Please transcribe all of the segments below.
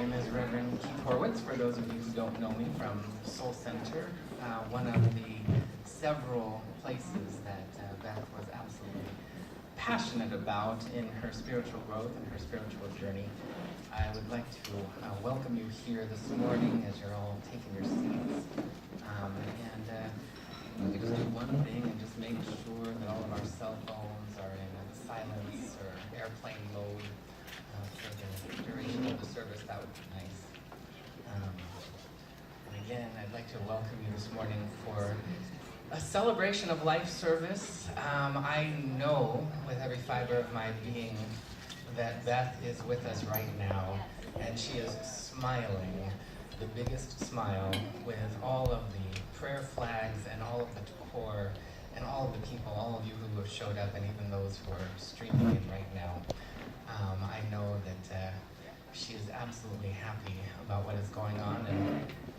name is Reverend Keith Horwitz, for those of you who don't know me, from Soul Center, one of the several places that Beth was absolutely passionate about in her spiritual growth and her spiritual journey. I would like to welcome you here this morning as you're all taking your seats. We can just do one thing and just make sure that all of our cell phones are in silence or airplane mode for the duration of the service. That would be nice. And again, I'd like to welcome you this morning for a celebration of life service. I know with every fiber of my being that Beth is with us right now, and she is smiling, the biggest smile, with all of the prayer flags and all of the decor and all of the people, all of you who have showed up, and even those who are streaming in right now. I know that she is absolutely happy about what is going on,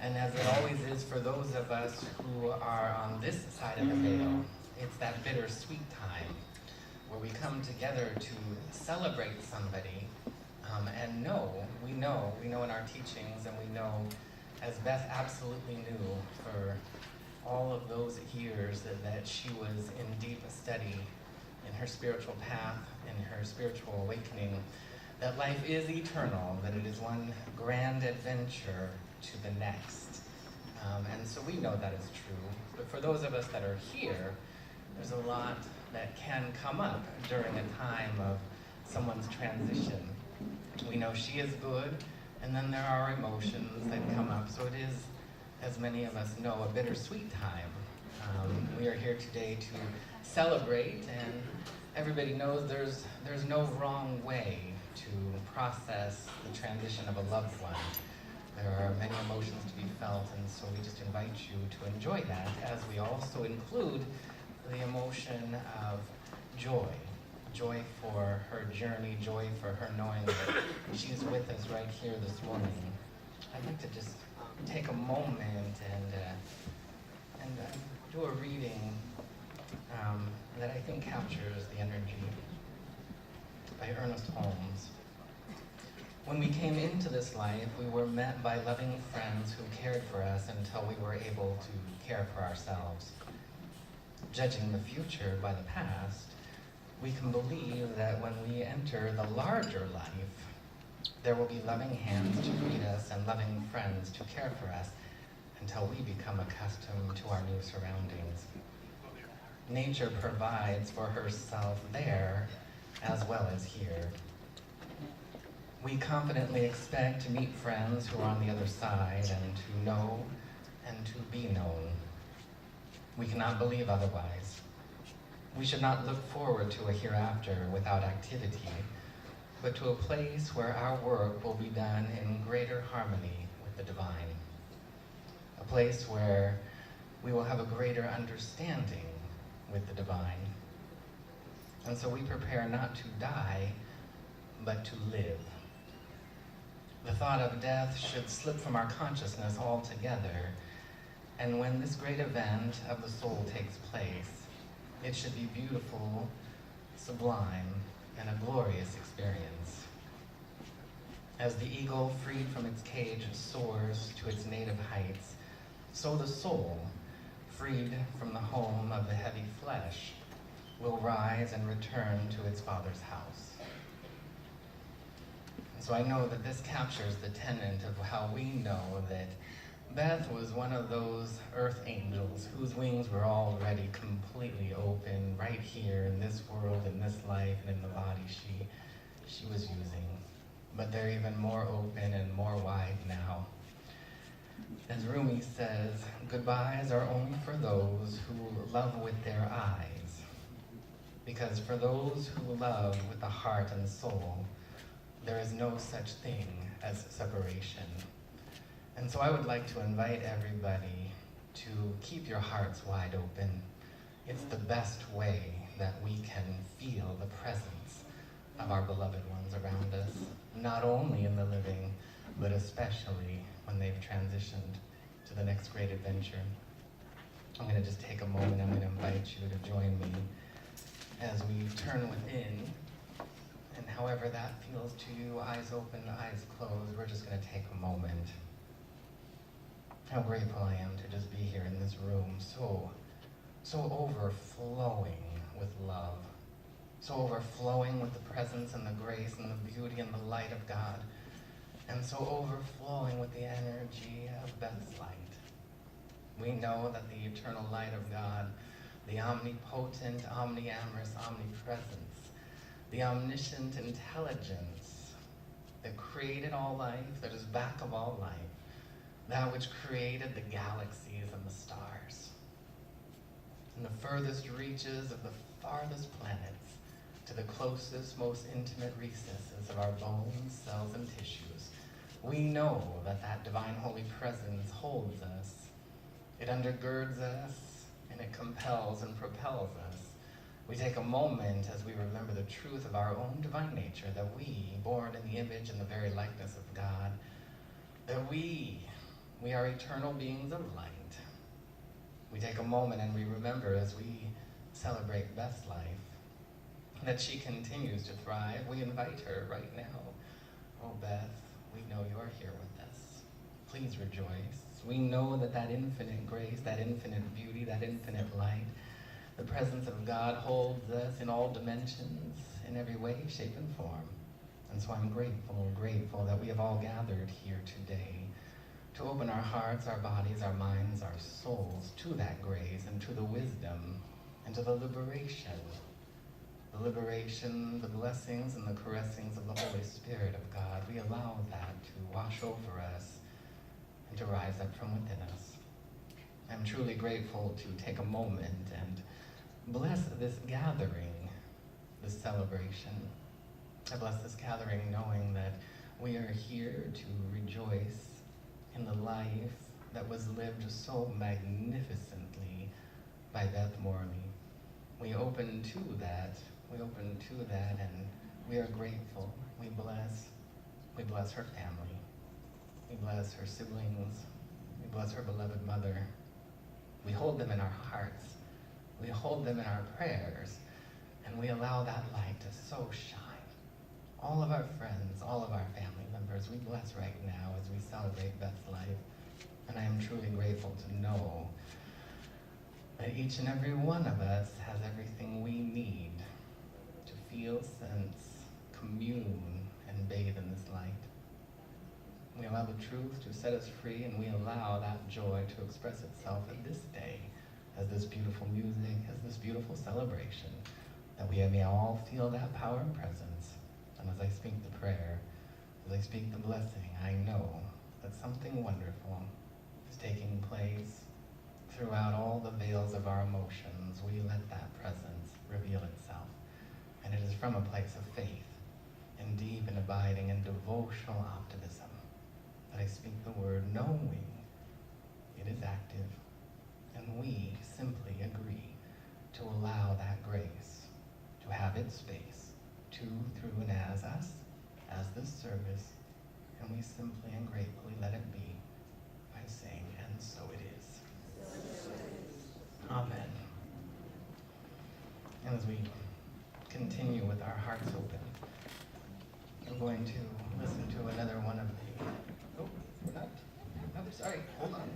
and as it always is for those of us who are on this side of the veil, it's that bittersweet time where we come together to celebrate somebody, and we know in our teachings, and we know, as Beth absolutely knew for all of those years, that she was in deep study in her spiritual path, in her spiritual awakening, that life is eternal, that it is one grand adventure to the next. And so we know that is true. But for those of us that are here, there's a lot that can come up during a time of someone's transition. We know she is good, and then there are emotions that come up. So it is, as many of us know, a bittersweet time. We are here today to celebrate, and everybody knows there's no wrong way to process the transition of a loved one. There are many emotions to be felt, and so we just invite you to enjoy that, as we also include the emotion of joy. Joy for her journey, joy for her knowing that she's with us right here this morning. I'd like to just take a moment and do a reading that I think captures the energy, by Ernest Holmes. When we came into this life, we were met by loving friends who cared for us until we were able to care for ourselves. Judging the future by the past, we can believe that when we enter the larger life, there will be loving hands to greet us and loving friends to care for us until we become accustomed to our new surroundings. Nature provides for herself there as well as here. We confidently expect to meet friends who are on the other side and to know and to be known. We cannot believe otherwise. We should not look forward to a hereafter without activity, but to a place where our work will be done in greater harmony with the divine. A place where we will have a greater understanding with the divine. And so we prepare not to die, but to live. The thought of death should slip from our consciousness altogether, and when this great event of the soul takes place, it should be beautiful, sublime, and a glorious experience. As the eagle, freed from its cage, soars to its native heights, so the soul, freed from the home of the heavy flesh, will rise and return to its Father's house. And so I know that this captures the tenet of how we know that Beth was one of those earth angels whose wings were already completely open right here in this world, in this life, and in the body she was using. But they're even more open and more wide now. As Rumi says, goodbyes are only for those who love with their eyes. Because for those who love with the heart and soul, there is no such thing as separation. And so I would like to invite everybody to keep your hearts wide open. It's the best way that we can feel the presence of our beloved ones around us, not only in the living, but especially when they've transitioned to the next great adventure. I'm going to just take a moment. I'm going to invite you to join me as we turn within, and however however that feels to you, eyes open, eyes closed, we're just going to take a moment. How grateful I am to just be here in this room, so overflowing with love, so overflowing with the presence and the grace and the beauty and the light of God, and so overflowing with the energy of Beth's light. We know that the eternal light of God, the omnipotent, omniamorous omnipresence, the omniscient intelligence that created all life, that is back of all life, that which created the galaxies and the stars, and the furthest reaches of the farthest planets to the closest, most intimate recesses of our bones, cells, and tissues. We know that that divine holy presence holds us. It undergirds us, and it compels and propels us. We take a moment as we remember the truth of our own divine nature, that we, born in the image and the very likeness of God, that we are eternal beings of light. We take a moment and we remember as we celebrate Beth's life, that she continues to thrive. We invite her right now. Oh, Beth, we know you're here with us. Please rejoice. We know that that infinite grace, that infinite beauty, that infinite light, the presence of God holds us in all dimensions, in every way, shape, and form. And so I'm grateful that we have all gathered here today to open our hearts, our bodies, our minds, our souls to that grace and to the wisdom and to the liberation, the blessings, and the caressings of the Holy Spirit of God. We allow that to wash over us and to rise up from within us. I'm truly grateful to take a moment and bless this gathering, this celebration. I bless this gathering knowing that we are here to rejoice in the life that was lived so magnificently by Beth Morley. We open to that, and we are grateful. We bless her family. We bless her siblings. We bless her beloved mother. We hold them in our hearts. We hold them in our prayers, and we allow that light to so shine. All of our friends, all of our family members, we bless right now as we celebrate Beth's life. And I am truly grateful to know that each and every one of us has everything we need to feel, sense, commune, and bathe in this light. We allow the truth to set us free, and we allow that joy to express itself in this day as this beautiful music, as this beautiful celebration, that we may all feel that power and presence. And as I speak the prayer, as I speak the blessing, I know that something wonderful is taking place throughout all the veils of our emotions. We let that presence reveal itself. And it is from a place of faith and deep and abiding and devotional optimism that I speak the word, knowing it is active. And we simply agree to allow that grace to have its space to, through, and as us, as this service. And we simply and gratefully let it be by saying, and so it is. Amen. And as we continue with our hearts open, we're going to listen to another one of the... Oh, we're not? Oh, sorry. Hold on.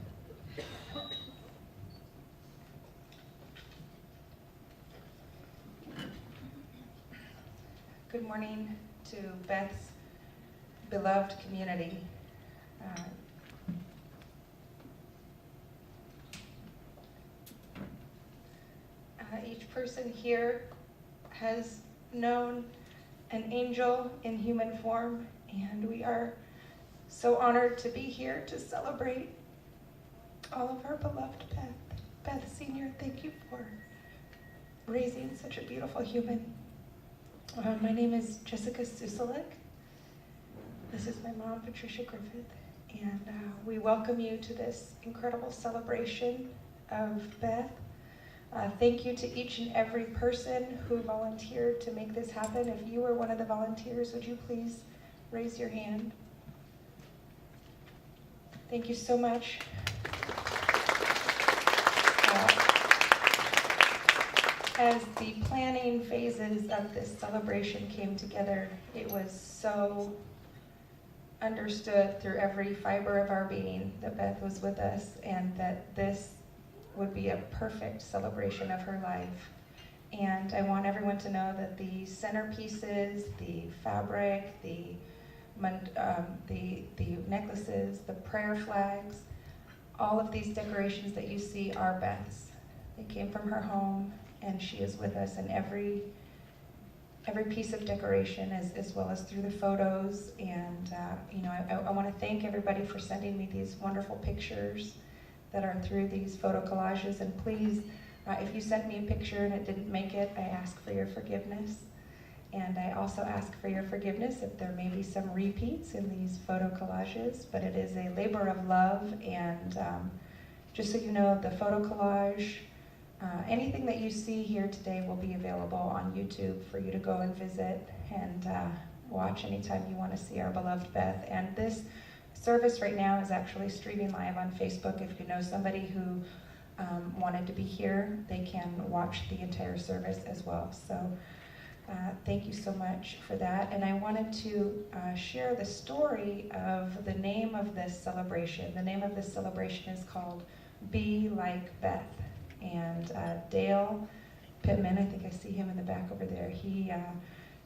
Good morning to Beth's beloved community. Each person here has known an angel in human form, and we are so honored to be here to celebrate all of our beloved Beth. Beth Sr., thank you for raising such a beautiful human. My name is Jessica Suselik. This is my mom, Patricia Griffith, and we welcome you to this incredible celebration of Beth. Thank you to each and every person who volunteered to make this happen. If you were one of the volunteers, would you please raise your hand? Thank you so much. as the planning phases of this celebration came together, it was so understood through every fiber of our being that Beth was with us and that this would be a perfect celebration of her life. And I want everyone to know that the centerpieces, the fabric, the necklaces, the prayer flags, all of these decorations that you see are Beth's. They came from her home, and she is with us in every piece of decoration, as well as through the photos. And I want to thank everybody for sending me these wonderful pictures that are through these photo collages. And please, if you sent me a picture and it didn't make it, I ask for your forgiveness. And I also ask for your forgiveness if there may be some repeats in these photo collages, but it is a labor of love. And just so you know, the photo collage, anything that you see here today will be available on YouTube for you to go and visit and watch anytime you want to see our beloved Beth. And this service right now is actually streaming live on Facebook. If you know somebody who wanted to be here, they can watch the entire service as well. So thank you so much for that. And I wanted to share the story of the name of this celebration. The name of this celebration is called Be Like Beth. And Dale Pittman, I think I see him in the back over there,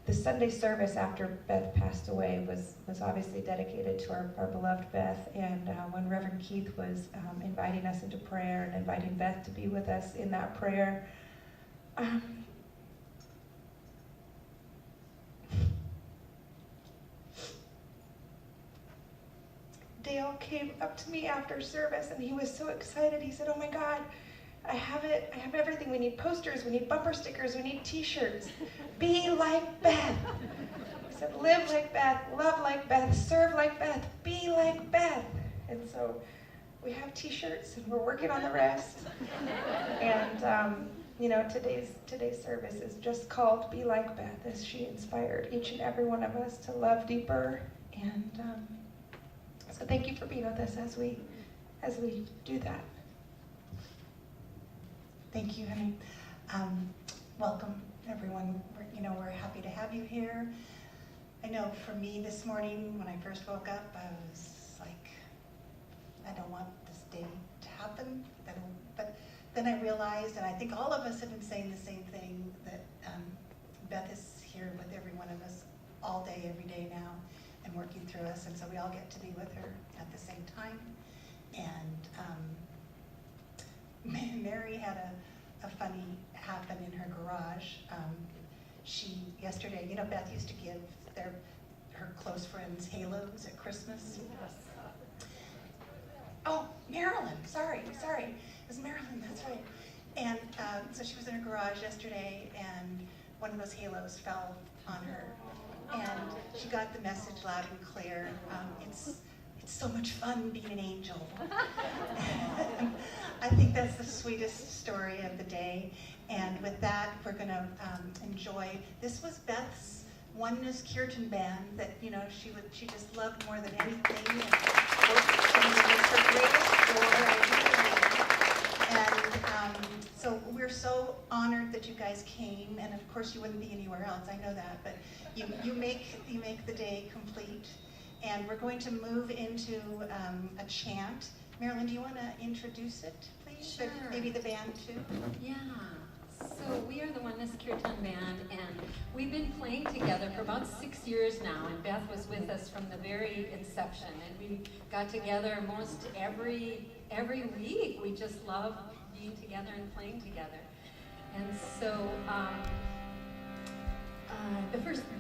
the Sunday service after Beth passed away was obviously dedicated to our beloved Beth. And when Reverend Keith was inviting us into prayer and inviting Beth to be with us in that prayer, Dale came up to me after service and he was so excited. He said, "Oh my God, I have it. I have everything. We need posters, we need bumper stickers, we need t-shirts. Be like Beth." I said, "Live like Beth, love like Beth, serve like Beth, be like Beth." And so we have t-shirts and we're working on the rest. And today's service is just called Be Like Beth, as she inspired each and every one of us to love deeper. And so thank you for being with us as we do that. Thank you, honey. Welcome, everyone. We're happy to have you here. I know for me this morning, when I first woke up, I was like, I don't want this day to happen. But then I realized, and I think all of us have been saying the same thing, that Beth is here with every one of us all day, every day now, and working through us. And so we all get to be with her at the same time. And Mary had a funny happen in her garage. Yesterday, Beth used to give her close friends halos at Christmas. Yes. Oh, Marilyn, sorry. It was Marilyn, that's right. And so she was in her garage yesterday, and one of those halos fell on her. And she got the message loud and clear. It's so much fun being an angel. I think that's the sweetest story of the day. And with that, we're going to enjoy. This was Beth's Oneness Kirtan band that she just loved more than anything. And it was her greatest joy. And so we're so honored that you guys came. And of course, you wouldn't be anywhere else. I know that, but you make the day complete. And we're going to move into a chant. Marilyn, do you want to introduce it, please? Sure. Maybe the band, too? Yeah. So we are the Oneness Kirtan Band, and we've been playing together for about 6 years now, and Beth was with us from the very inception, and we got together most every week. We just love being together and playing together. And so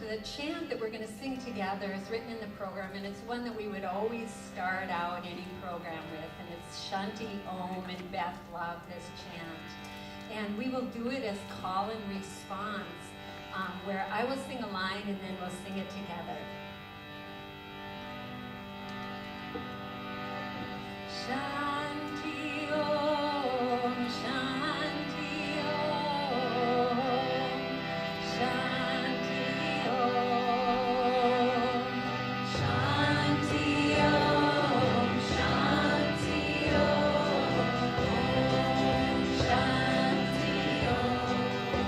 the chant that we're going to sing together is written in the program, and it's one that we would always start out any program with, and it's Shanti Om, and Beth loved this chant. And we will do it as call and response, where I will sing a line and then we'll sing it together. Shanti Om, Shanti Om, Shanti Om, Shanti Om, Shanti Om, Shanti Om.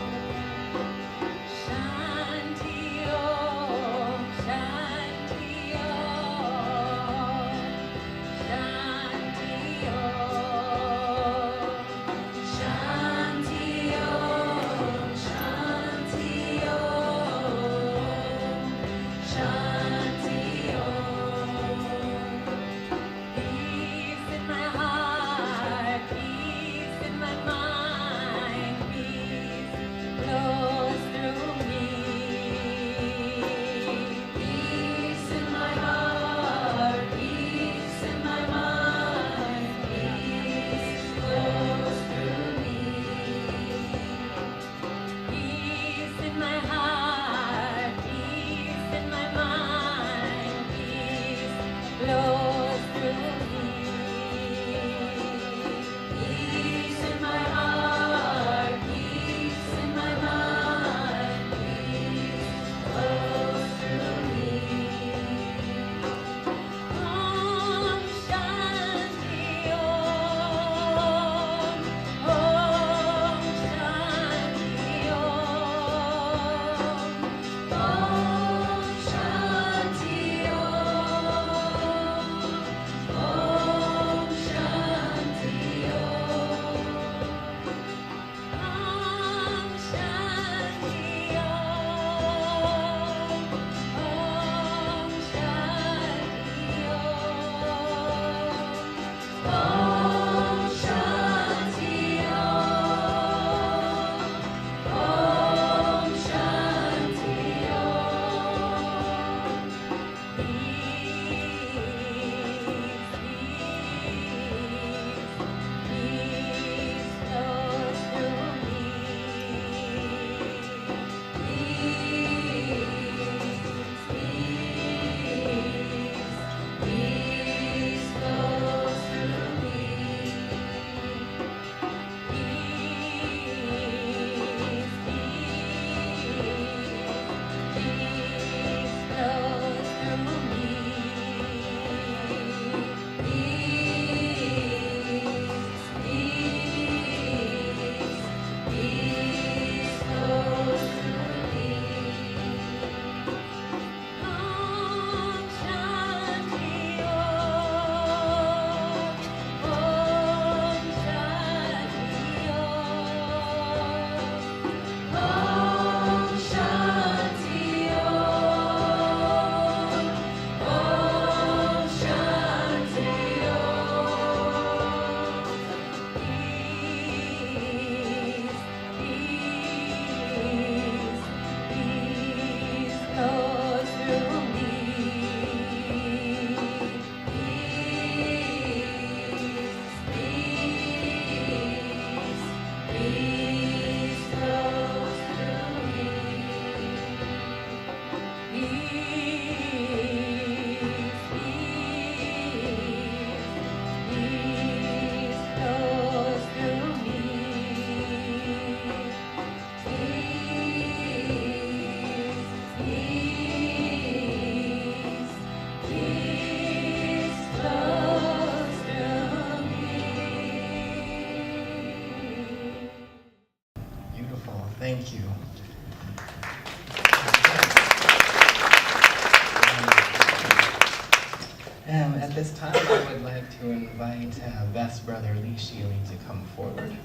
this time, I would like to invite Beth's brother, Lee Sheely, to come forward.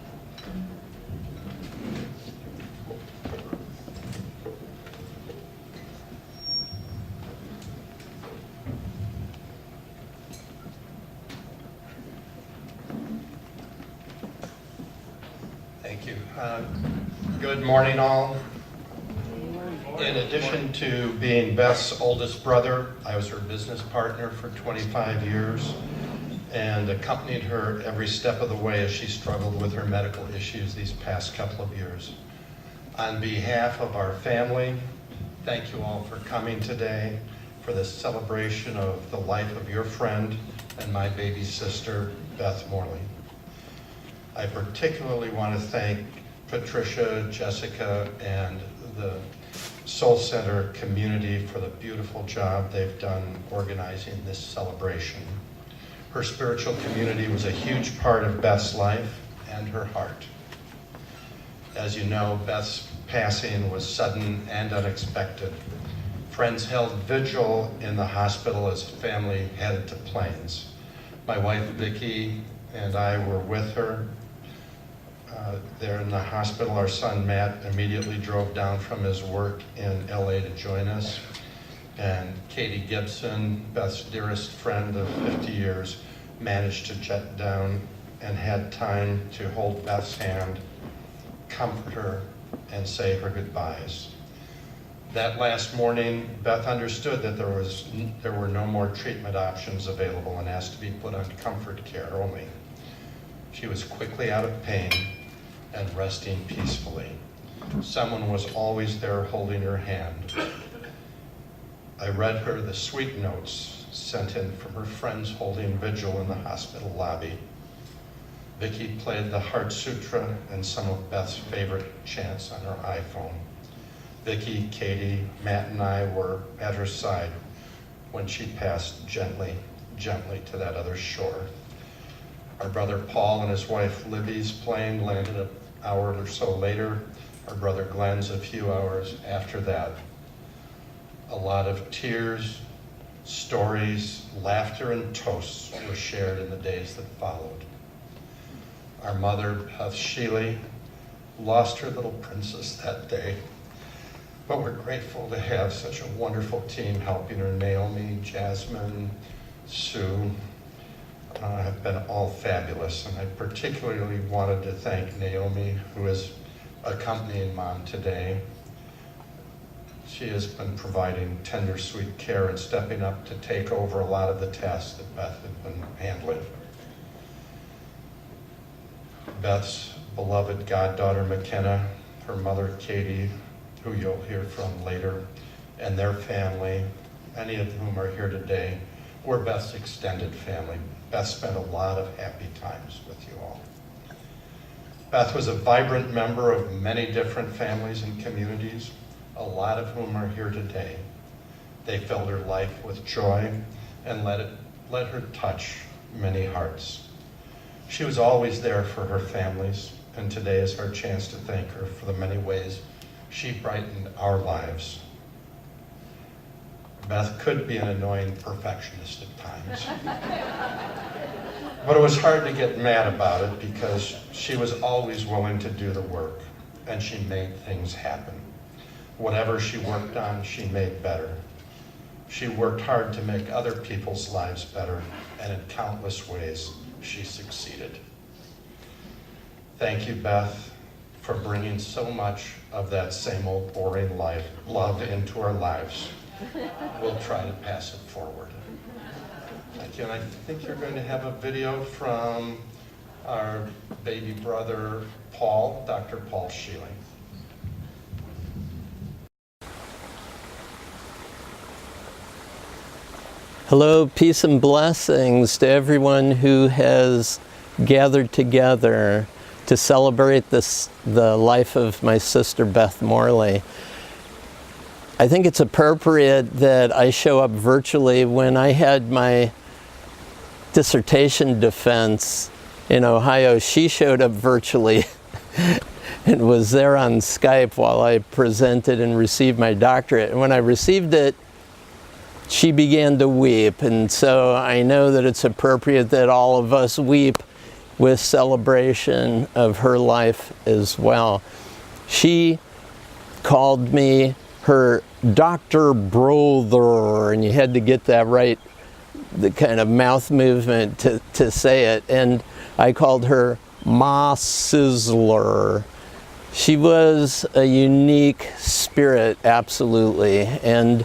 Thank you. Good morning, all. In addition to being Beth's oldest brother, I was her business partner for 25 years and accompanied her every step of the way as she struggled with her medical issues these past couple of years. On behalf of our family, thank you all for coming today for this celebration of the life of your friend and my baby sister, Beth Morley. I particularly want to thank Patricia, Jessica, and the Soul Center community for the beautiful job they've done organizing this celebration. Her spiritual community was a huge part of Beth's life and her heart. As you know, Beth's passing was sudden and unexpected. Friends held vigil in the hospital as family headed to Plains. My wife, Vicki, and I were with her. There in the hospital, our son Matt immediately drove down from his work in LA to join us. And Katie Gibson, Beth's dearest friend of 50 years, managed to jet down and had time to hold Beth's hand, comfort her, and say her goodbyes. That last morning, Beth understood that there were no more treatment options available and asked to be put on comfort care only. She was quickly out of pain and resting peacefully. Someone was always there holding her hand. I read her the sweet notes sent in from her friends holding vigil in the hospital lobby. Vicki played the Heart Sutra and some of Beth's favorite chants on her iPhone. Vicki, Katie, Matt, and I were at her side when she passed gently to that other shore. Our brother Paul and his wife Libby's plane landed an hour or so later. Our brother Glenn's a few hours after that. A lot of tears, stories, laughter, and toasts were shared in the days that followed. Our mother, Beth Sheely, lost her little princess that day, but we're grateful to have such a wonderful team helping her. Naomi, Jasmine, Sue, have been all fabulous, and I particularly wanted to thank Naomi, who is accompanying Mom today. She has been providing tender, sweet care and stepping up to take over a lot of the tasks that Beth had been handling. Beth's beloved goddaughter McKenna, her mother Katie, who you'll hear from later, and their family, any of whom are here today, were Beth's extended family. Beth spent a lot of happy times with you all. Beth was a vibrant member of many different families and communities, a lot of whom are here today. They filled her life with joy and let her touch many hearts. She was always there for her families, and today is our chance to thank her for the many ways she brightened our lives. Beth could be an annoying perfectionist at times. But it was hard to get mad about it because she was always willing to do the work, and she made things happen. Whatever she worked on, she made better. She worked hard to make other people's lives better, and in countless ways, she succeeded. Thank you, Beth, for bringing so much of that same old boring love into our lives. We'll try to pass it forward. Thank you, and I think you're going to have a video from our baby brother, Paul, Dr. Paul Sheely. Hello, peace and blessings to everyone who has gathered together to celebrate the life of my sister Beth Morley. I think it's appropriate that I show up virtually. When I had my dissertation defense in Ohio, she showed up virtually and was there on Skype while I presented and received my doctorate. And when I received it, she began to weep. And so I know that it's appropriate that all of us weep with celebration of her life as well. She called me her Dr. Brother, and you had to get that right, the kind of mouth movement to say it. And I called her Ma Sizzler. She was a unique spirit, absolutely. And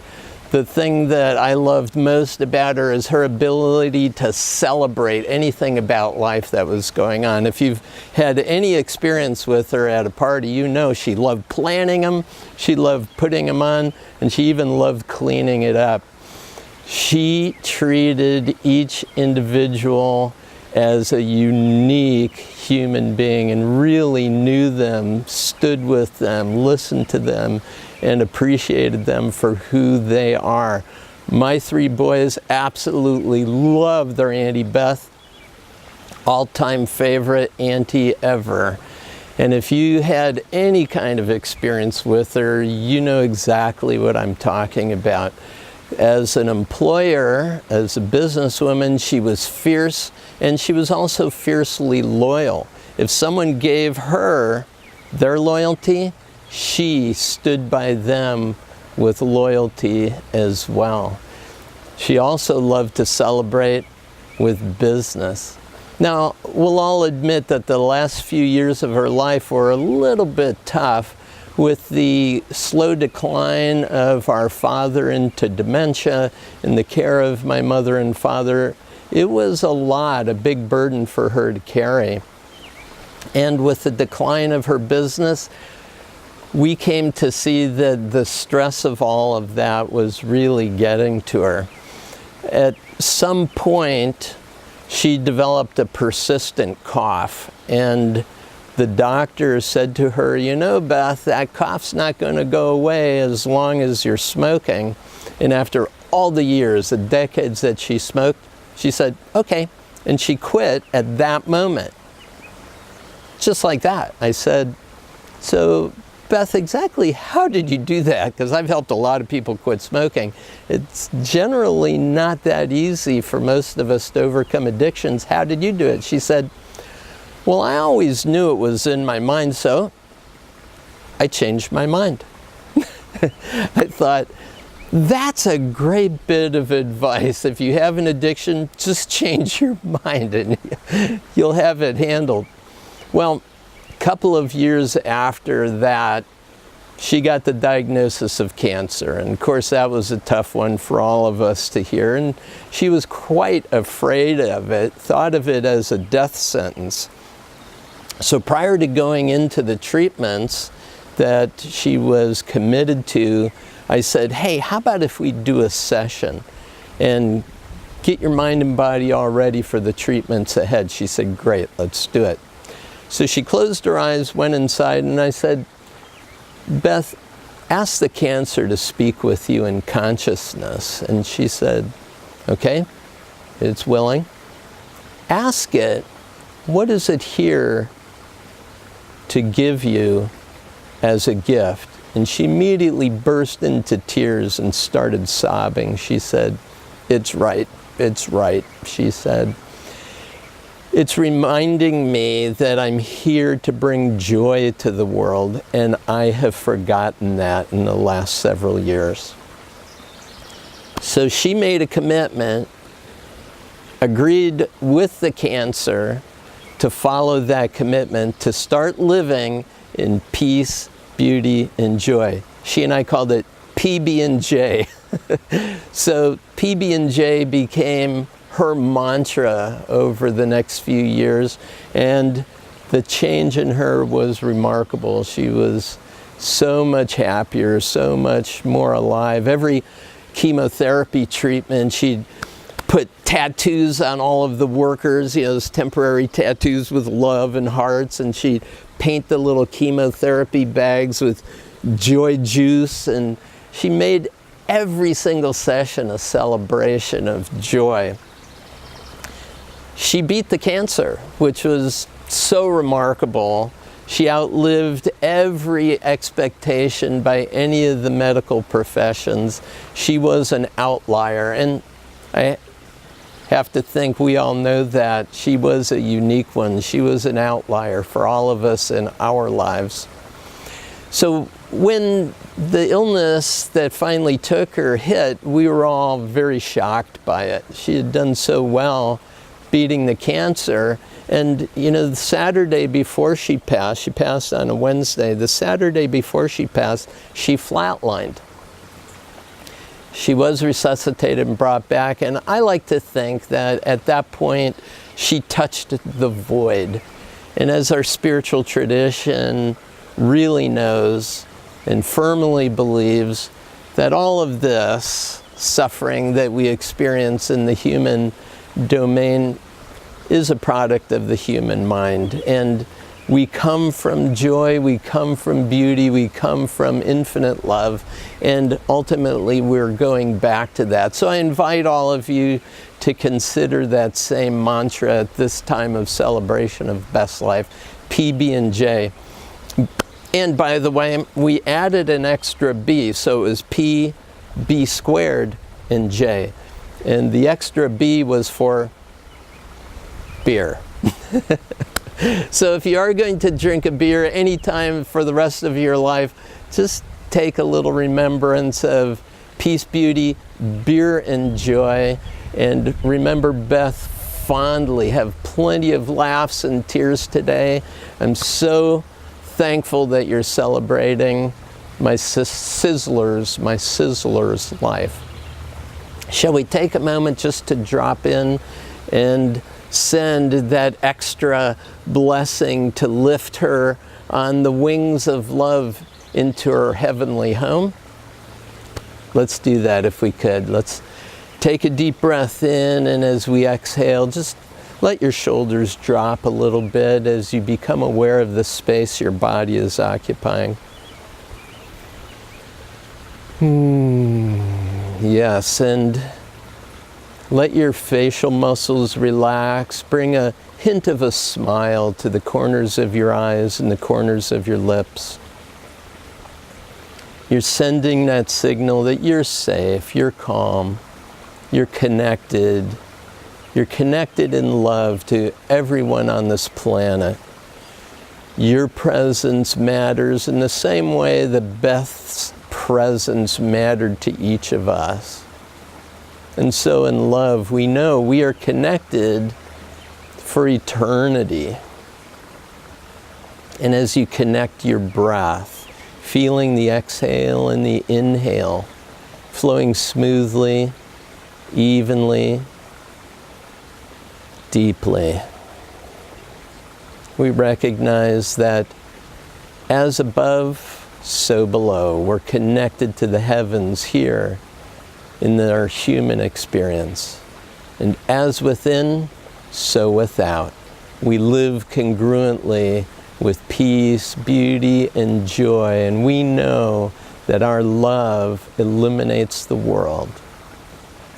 the thing that I loved most about her is her ability to celebrate anything about life that was going on. If you've had any experience with her at a party, you know she loved planning them, she loved putting them on, and she even loved cleaning it up. She treated each individual as a unique human being and really knew them, stood with them, listened to them, and appreciated them for who they are. My 3 boys absolutely love their Auntie Beth. All-time favorite auntie ever. And if you had any kind of experience with her, you know exactly what I'm talking about. As an employer, as a businesswoman, she was fierce, and she was also fiercely loyal. If someone gave her their loyalty, she stood by them with loyalty as well. She also loved to celebrate with business. Now, we'll all admit that the last few years of her life were a little bit tough with the slow decline of our father into dementia and the care of my mother and father. It was a big burden for her to carry. And with the decline of her business, we came to see that the stress of all of that was really getting to her. At some point, she developed a persistent cough, and the doctor said to her, "You know, Beth, that cough's not going to go away as long as you're smoking." And after all the years, the decades that she smoked, she said, "Okay." And she quit at that moment. Just like that. I said, "So, Beth, exactly how did you do that?" Because I've helped a lot of people quit smoking. It's generally not that easy for most of us to overcome addictions. How did you do it? She said, "Well, I always knew it was in my mind, so I changed my mind." I thought, that's a great bit of advice. If you have an addiction, just change your mind and you'll have it handled. Well, a couple of years after that, she got the diagnosis of cancer. And of course, that was a tough one for all of us to hear. And she was quite afraid of it, thought of it as a death sentence. So prior to going into the treatments that she was committed to, I said, "Hey, how about if we do a session and get your mind and body all ready for the treatments ahead?" She said, "Great, let's do it." So she closed her eyes, went inside, and I said, "Beth, ask the cancer to speak with you in consciousness." And she said, "Okay, it's willing. Ask it, what is it here to give you as a gift?" And she immediately burst into tears and started sobbing. She said, "It's right, it's right," she said. "It's reminding me that I'm here to bring joy to the world, and I have forgotten that in the last several years." So she made a commitment, agreed with the cancer to follow that commitment, to start living in peace, beauty, and joy. She and I called it PB&J. So PB&J became her mantra over the next few years, and the change in her was remarkable. She was so much happier, so much more alive. Every chemotherapy treatment, she'd put tattoos on all of the workers, you know, those temporary tattoos with love and hearts, and she'd paint the little chemotherapy bags with joy juice, and she made every single session a celebration of joy. She beat the cancer, which was so remarkable. She outlived every expectation by any of the medical professions. She was an outlier, and I have to think we all know that. She was a unique one. She was an outlier for all of us in our lives. So when the illness that finally took her hit, we were all very shocked by it. She had done so well beating the cancer. And, you know, the Saturday before she passed on a Wednesday, the Saturday before she passed, she flatlined. She was resuscitated and brought back, and I like to think that at that point, she touched the void. And as our spiritual tradition really knows and firmly believes, that all of this suffering that we experience in the human domain is a product of the human mind. And we come from joy, we come from beauty, we come from infinite love, and ultimately we're going back to that. So I invite all of you to consider that same mantra at this time of celebration of Beth's life, PB&J. And by the way, we added an extra B, so it was P, B squared, and J. And the extra B was for beer. So if you are going to drink a beer anytime for the rest of your life, just take a little remembrance of peace, beauty, beer, and joy. And remember Beth fondly. Have plenty of laughs and tears today. I'm so thankful that you're celebrating my sizzler's life. Shall we take a moment just to drop in and send that extra blessing to lift her on the wings of love into her heavenly home? Let's do that if we could. Let's take a deep breath in, and as we exhale, just let your shoulders drop a little bit as you become aware of the space your body is occupying. Yes, and let your facial muscles relax. Bring a hint of a smile to the corners of your eyes and the corners of your lips. You're sending that signal that you're safe, you're calm, you're connected. You're connected in love to everyone on this planet. Your presence matters in the same way that Beth's presence mattered to each of us. And so in love, we know we are connected for eternity. And as you connect your breath, feeling the exhale and the inhale, flowing smoothly, evenly, deeply, we recognize that as above, so below. We're connected to the heavens here in our human experience. And as within, so without. We live congruently with peace, beauty, and joy, and we know that our love illuminates the world.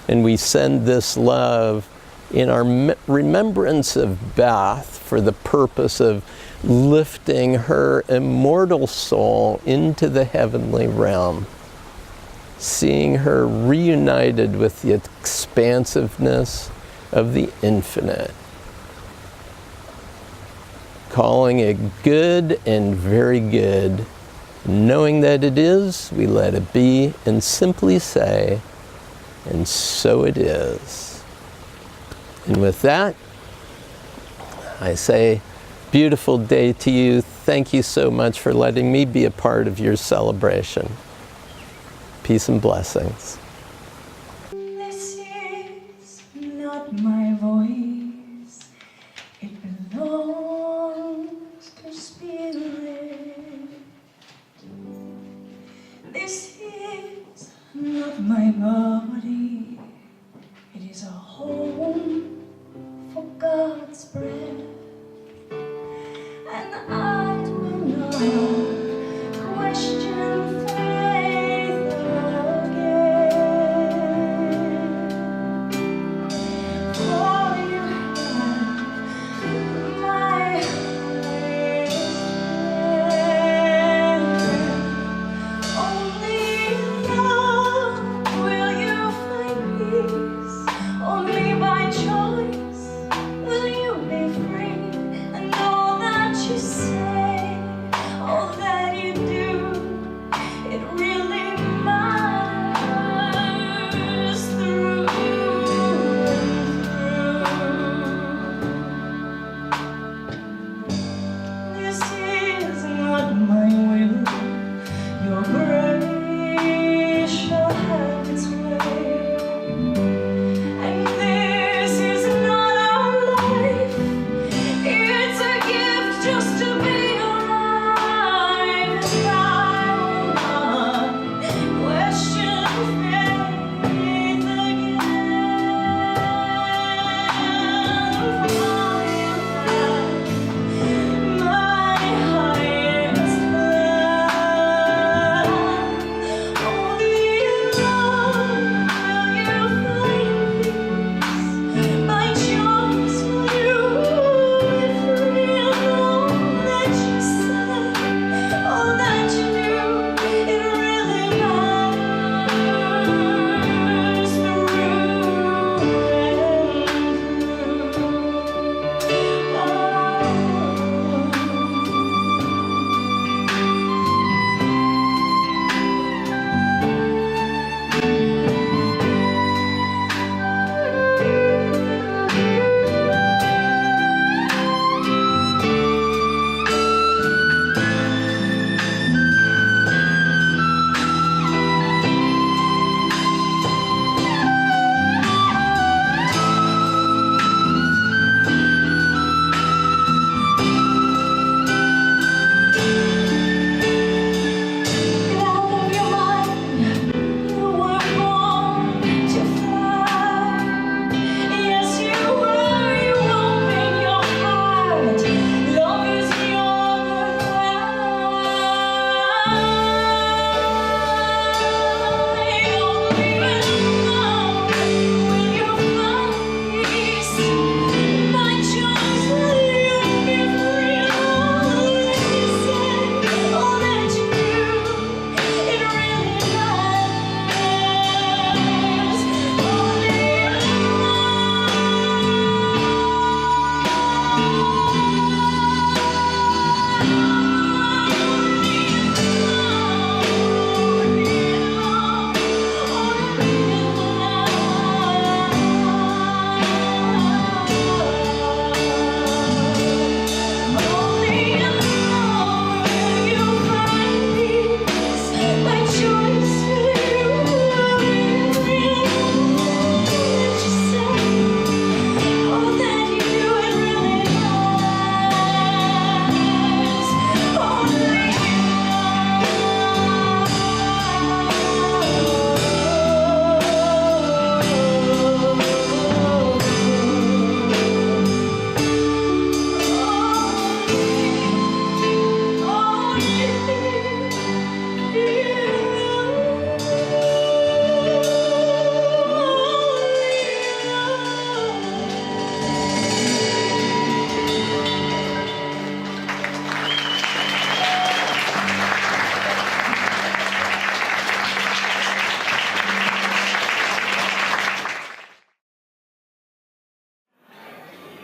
And we send this love in our remembrance of Beth for the purpose of lifting her immortal soul into the heavenly realm, seeing her reunited with the expansiveness of the infinite, calling it good and very good. Knowing that it is, we let it be and simply say, and so it is. And with that, I say, beautiful day to you. Thank you so much for letting me be a part of your celebration. Peace and blessings. This is not my voice. It belongs to spirit. This is not my body. It is a home for God's breath. And I will not question faith again.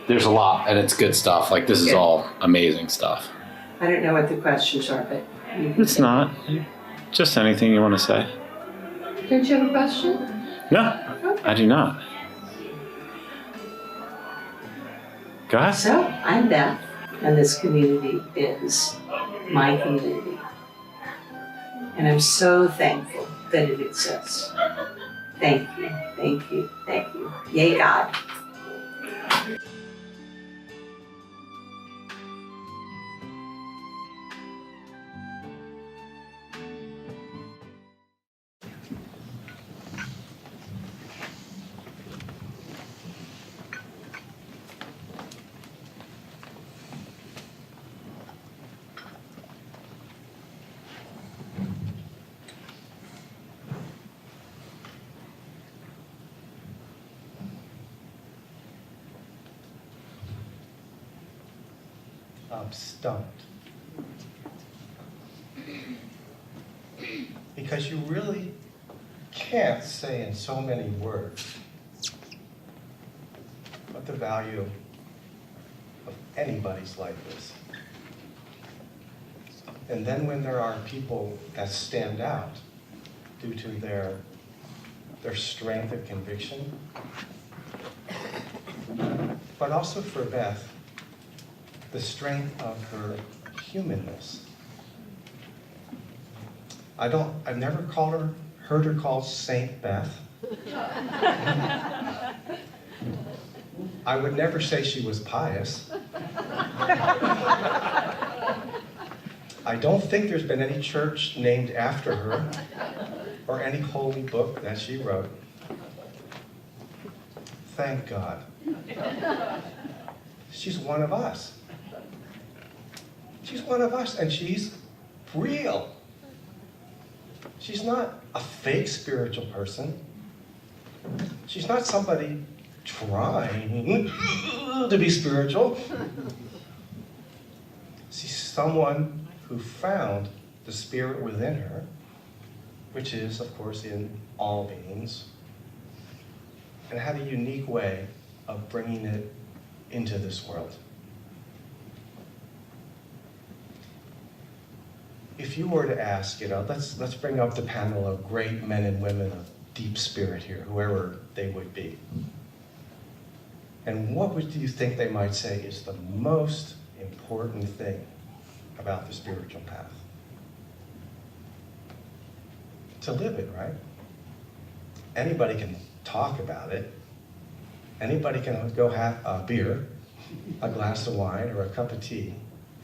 there's a lot, and it's good stuff. Like, this is Good. all amazing stuff. I don't know what the questions are, but you can It's not. Just anything you want to say. Don't you have a question? No, I do not. Go ahead. So, I'm Beth, and this community is my community. And I'm so thankful that it exists. Thank you, thank you, thank you. Yay, God. I'm stumped. Because you really can't say in so many words what the value of anybody's life is. And then when there are people that stand out due to their strength of conviction, but also for Beth, the strength of her humanness. I've never heard her called Saint Beth. I would never say she was pious. I don't think there's been any church named after her or any holy book that she wrote. Thank God. She's one of us. She's one of us, and she's real. She's not a fake spiritual person. She's not somebody trying to be spiritual. She's someone who found the spirit within her, which is, of course, in all beings, and had a unique way of bringing it into this world. If you were to ask, let's bring up the panel of great men and women of deep spirit here, whoever they would be. And what do you think they might say is the most important thing about the spiritual path? To live it, right? Anybody can talk about it. Anybody can go have a beer, a glass of wine, or a cup of tea,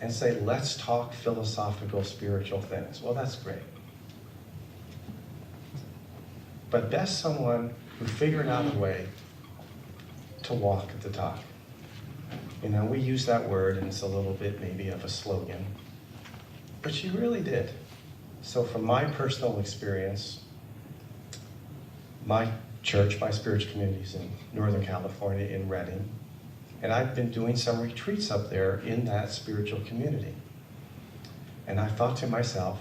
and say, let's talk philosophical, spiritual things. Well, that's great. But Beth's someone who figured out a way to walk the talk. You know, we use that word, and it's a little bit maybe of a slogan, but she really did. So from my personal experience, my church, my spiritual communities in Northern California, in Redding, and I've been doing some retreats up there in that spiritual community. And I thought to myself,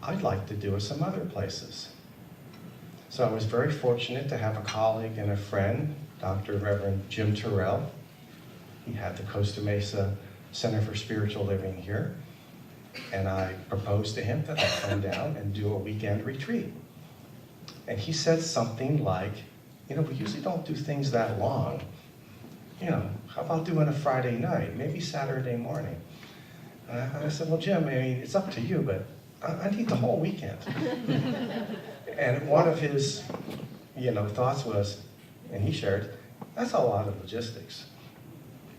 I'd like to do it some other places. So I was very fortunate to have a colleague and a friend, Dr. Reverend Jim Terrell. He had the Costa Mesa Center for Spiritual Living here. And I proposed to him that I come down and do a weekend retreat. And he said something like, we usually don't do things that long. How about doing a Friday night, maybe Saturday morning? And I said, well, Jim, it's up to you, but I need the whole weekend. And one of his, thoughts was, and he shared, that's a lot of logistics.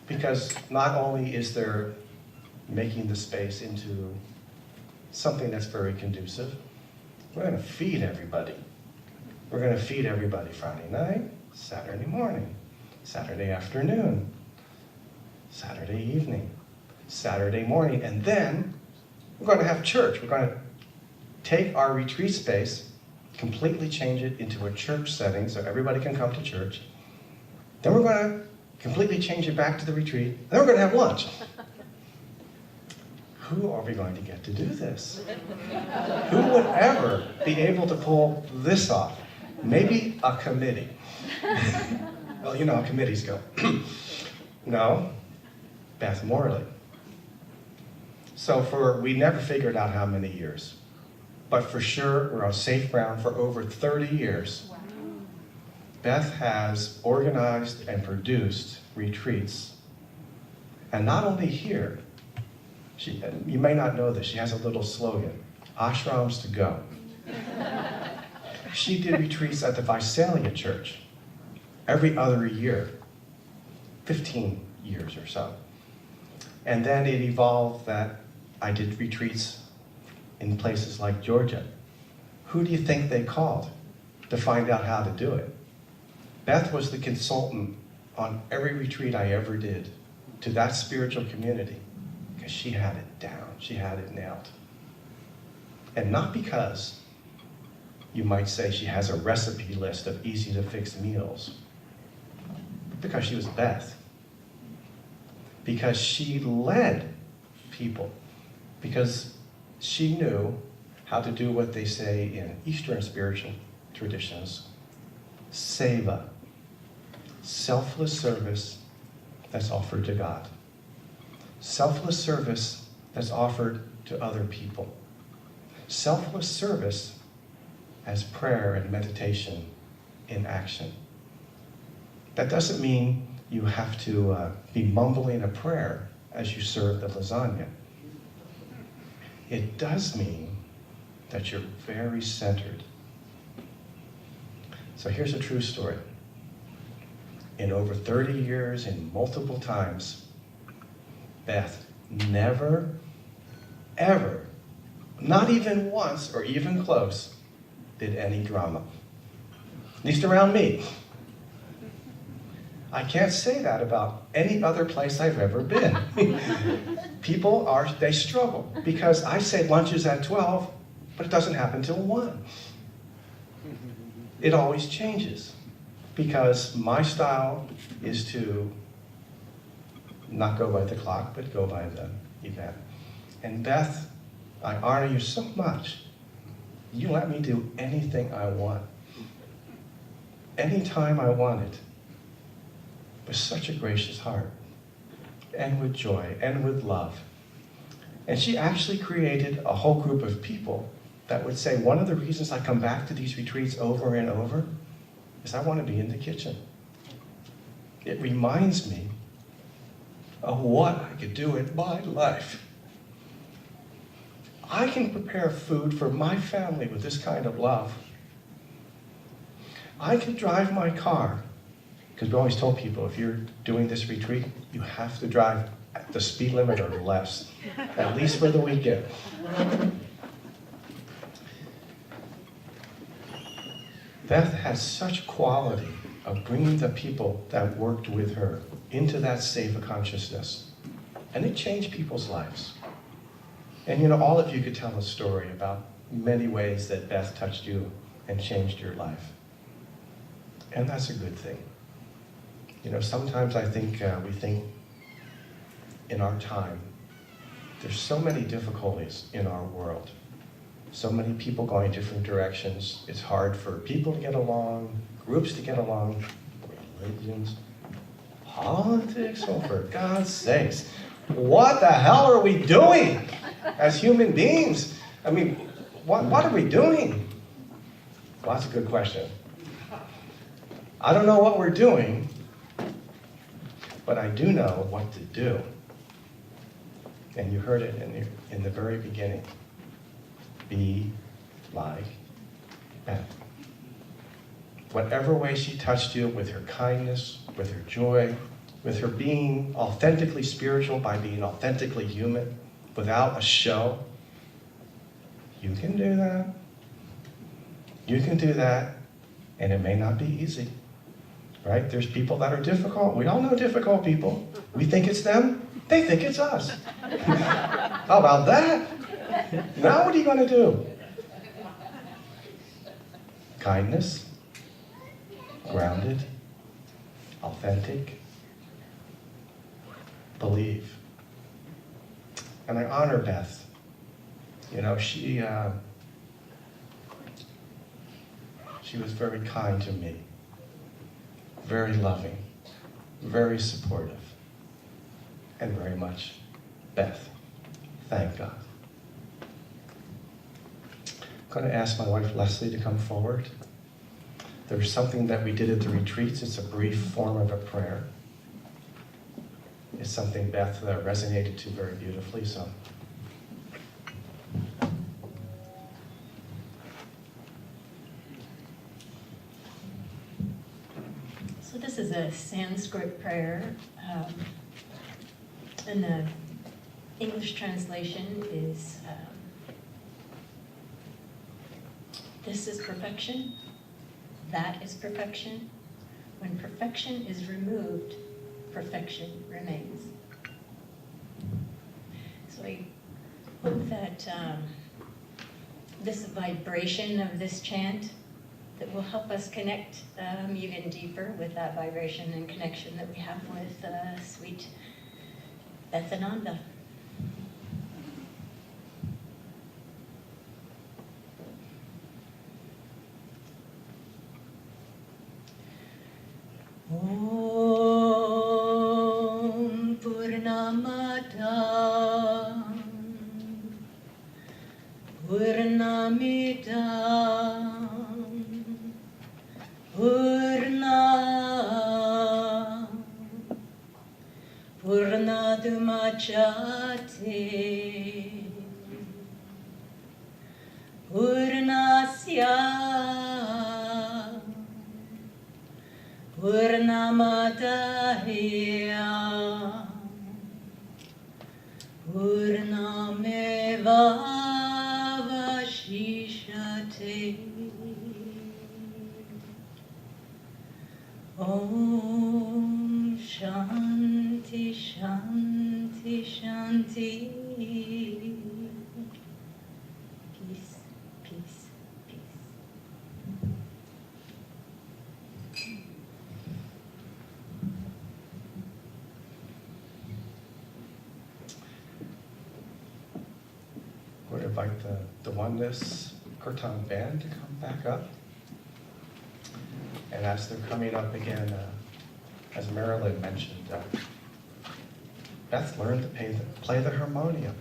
Because not only is there making the space into something that's very conducive, we're going to feed everybody. We're going to feed everybody Friday night, Saturday morning, Saturday afternoon, Saturday evening, Saturday morning, and then we're going to have church. We're going to take our retreat space, completely change it into a church setting so everybody can come to church. Then we're going to completely change it back to the retreat, and then we're going to have lunch. Who are we going to get to do this? Who would ever be able to pull this off? Maybe a committee. Well, you know how committees go. No, Beth Morley. So we never figured out how many years, but for sure we're on safe ground for over 30 years. Wow. Beth has organized and produced retreats. And not only here, you may not know this, she has a little slogan, ashrams to go. She did retreats at the Visalia Church every other year, 15 years or so. And then it evolved that I did retreats in places like Georgia. Who do you think they called to find out how to do it? Beth was the consultant on every retreat I ever did to that spiritual community because she had it down, she had it nailed. And not because you might say she has a recipe list of easy to fix meals, because she was Beth. Because she led people, because she knew how to do what they say in Eastern spiritual traditions, seva, selfless service that's offered to God. Selfless service that's offered to other people. Selfless service as prayer and meditation in action. That doesn't mean you have to be mumbling a prayer as you serve the lasagna. It does mean that you're very centered. So here's a true story. In over 30 years, in multiple times, Beth never, ever, not even once or even close, did any drama. At least around me. I can't say that about any other place I've ever been. People they struggle because I say lunch is at 12, but it doesn't happen till 1. It always changes because my style is to not go by the clock, but go by the event. And Beth, I honor you so much. You let me do anything I want. Anytime I want it. With such a gracious heart, and with joy, and with love. And she actually created a whole group of people that would say, one of the reasons I come back to these retreats over and over is I want to be in the kitchen. It reminds me of what I could do in my life. I can prepare food for my family with this kind of love. I can drive my car. Because we always told people, if you're doing this retreat, you have to drive at the speed limit or less, at least for the weekend. Beth has such quality of bringing the people that worked with her into that seva consciousness. And it changed people's lives. And all of you could tell a story about many ways that Beth touched you and changed your life. And that's a good thing. Sometimes I think we think in our time, there's so many difficulties in our world. So many people going different directions. It's hard for people to get along, groups to get along, religions, politics, oh, for God's sakes. What the hell are we doing as human beings? I mean, what are we doing? Well, that's a good question. I don't know what we're doing, but I do know what to do. And you heard it in the very beginning. Be like Beth. Whatever way she touched you, with her kindness, with her joy, with her being authentically spiritual by being authentically human, without a show, you can do that. You can do that, and it may not be easy. Right? There's people that are difficult. We all know difficult people. We think it's them. They think it's us. How about that? Now what are you going to do? Kindness, grounded, authentic, believe. And I honor Beth. She was very kind to me. Very loving, very supportive. and very much Beth. Thank God. I'm going to ask my wife Leslie to come forward. There's something that we did at the retreats. It's a brief form of a prayer. It's something Beth resonated to very beautifully. So this is a Sanskrit prayer, and the English translation is, this is perfection, that is perfection. When perfection is removed, perfection remains. So I hope that this vibration of this chant that will help us connect even deeper with that vibration and connection that we have with sweet Beth Ananda. Om Purnamada Purnamida Purna Purnadumachate Purnasya Purnamadahya Purnameva Vashishate Om Shanti Shanti Shanti. Peace, peace, peace. we're going to invite the Oneness Kirtan Band to come back up. And as they're coming up again, as Marilyn mentioned, Beth learned to play the harmonium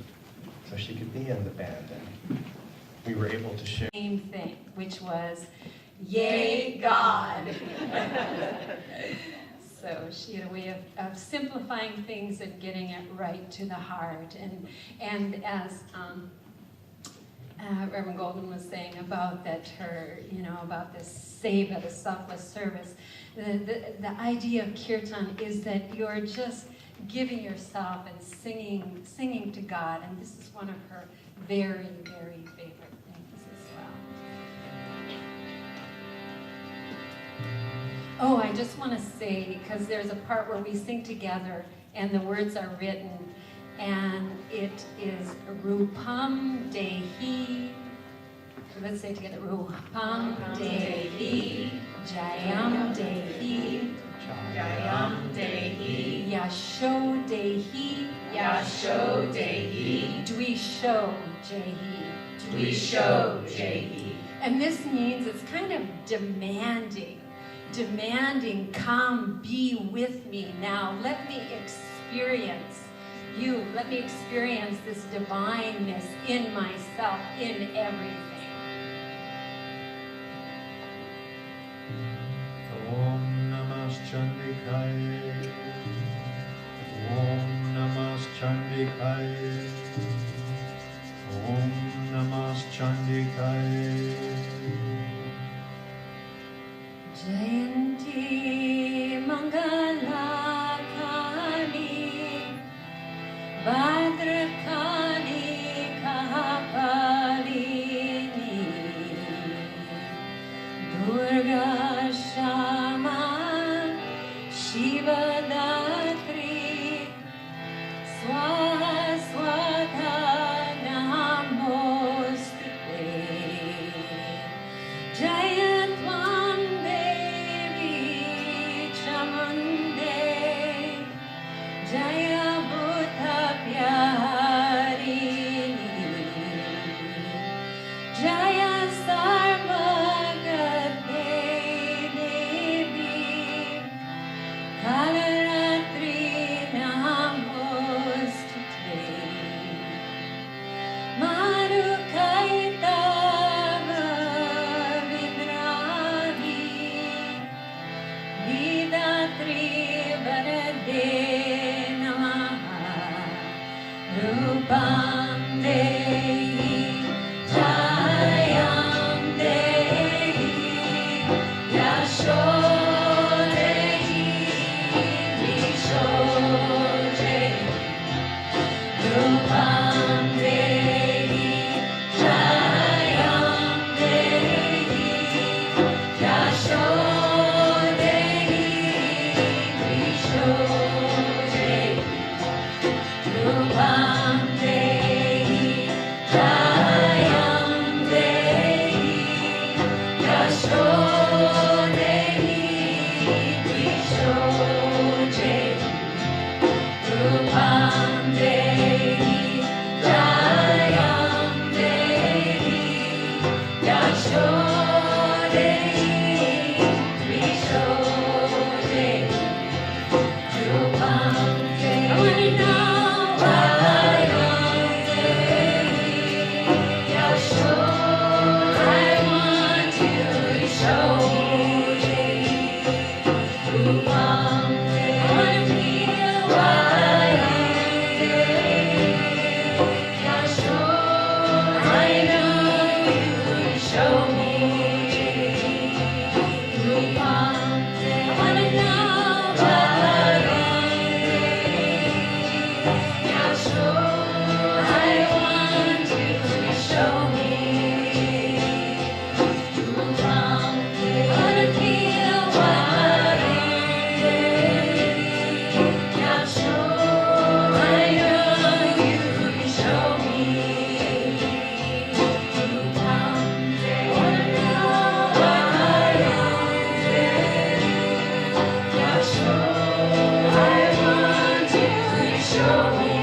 so she could be in the band. And we were able to share. Same thing, which was, yay, God. So she had a way of simplifying things and getting it right to the heart. And as Reverend Golden was saying about that, her, about this seva, the selfless service, the idea of kirtan is that you're just giving yourself and singing to God, and this is one of her very, very favorite things as well. Oh, I just want to say, because there's a part where we sing together and the words are written, and it is Rupam Dehi. Let's say together, Rupam Dehi, Jayam Dehi, Jayam Dehi, Yasho Dehi, Yasho Dehi, Dwisho Dehi, Dwisho Dehi. And this means it's kind of demanding, come be with me now. Let me experience you. Let me experience this divineness in myself, in everything. Om Namah Chandikaya. Om Namah Chandikaya. Om Namah Chandikaya. Jayanti Mangala Kali Bhadrakali Kapalini Durga Shama Shiva Datri Swaha Swatha Namostute. Trivarade Namaha Rupam Dehi Jayam Dehi Yasho Dehi Visho Dehi Rupam Dehi Jayam Dehi Yasho Dehi Visho Dehi Rupam Dehi Jayam Dehi Yasho Dehi Visho Dehi Rupam Dehi Jayam Dehi Yasho Dehi Visho Dehi Rupam Dehi Yasho. I want you to show me Rupam Dehi Yasho. I know you show me Rupam Dehi. I know Yasho. I want you to show me Rupam Dehi. I wanna feel what Yasho. I know you show me Rupam Dehi. I wanna know Yasho. I want you to show me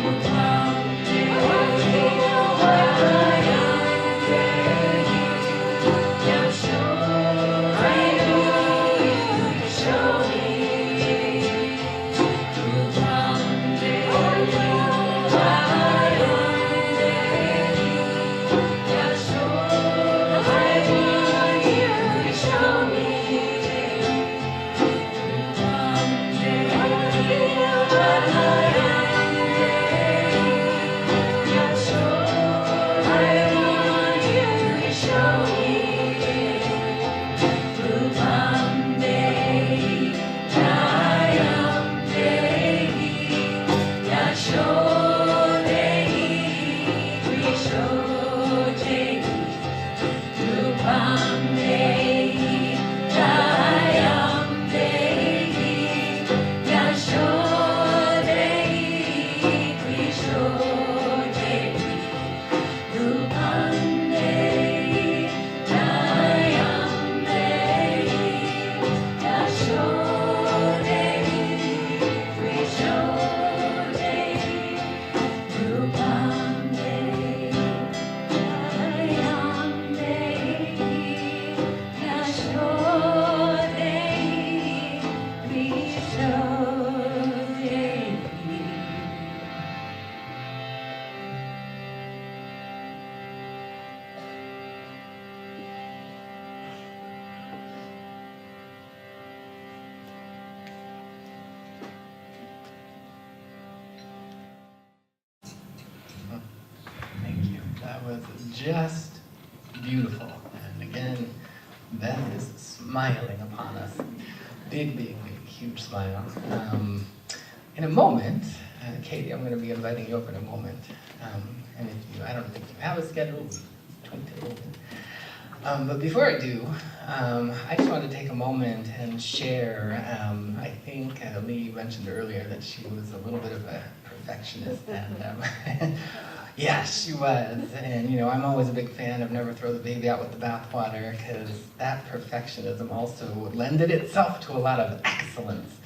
Rupam Dehi. I wanna feel what Yasho. I know you show me Rupam Dehi. I wanna feel what Yasho. I want you to show me Rupam Dehi. I wanna feel what Yasho. I want you to show me Rupam Dehi Jayam Dehi Yasho Dehi Visho Dehi Rupam Dehi Jayam Dehi Yasho Dehi Visho Dehi Rupam Dehi Jayam Dehi Yasho Dehi Visho Dehi Rupam Dehi Jayam Dehi Yasho Dehi Visho Dehi. Thank you. That was just beautiful. And again, Beth is smiling upon us. Big, big, big, huge smile. In a moment, Katie, I'm going to be inviting you over in a moment. And if you, I don't think you have a schedule, we tweaked it a little bit. But before I do, I just want to take a moment and share. I think Lee mentioned earlier that she was a little bit of a perfectionist, and yes, she was. And you know, I'm always a big fan of never throw the baby out with the bathwater, because that perfectionism also lended itself to a lot of excellence.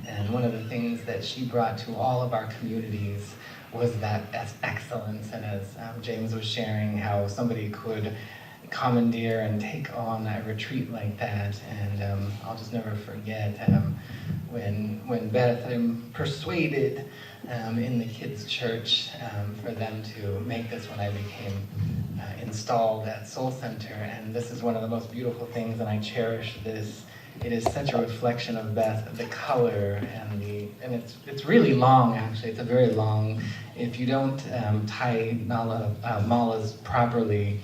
And one of the things that she brought to all of our communities was that excellence. And as James was sharing, how somebody could commandeer and take on a retreat like that. And I'll just never forget when Beth, I'm persuaded in the kids' church for them to make this when I became installed at Soul Center. And this is one of the most beautiful things, and I cherish this it is such a reflection of Beth, the color and it's really long actually. It's a very long. If you don't tie malas properly,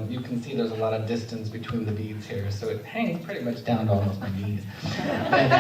you can see there's a lot of distance between the beads here, so it hangs pretty much down to almost my knees. But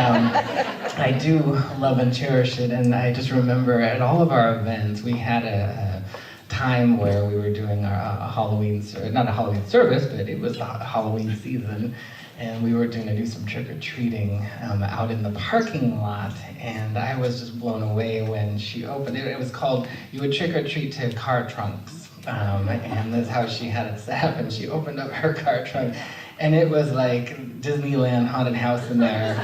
I do love and cherish it, and I just remember at all of our events, we had a time where we were doing our Halloween, not a Halloween service, but it was the Halloween season, and we were going to do some trick-or-treating out in the parking lot, and I was just blown away when she opened it. It was called, you would trick-or-treat to car trunks, and that's how she had it set up, and she opened up her car trunk, and it was like Disneyland haunted house in there.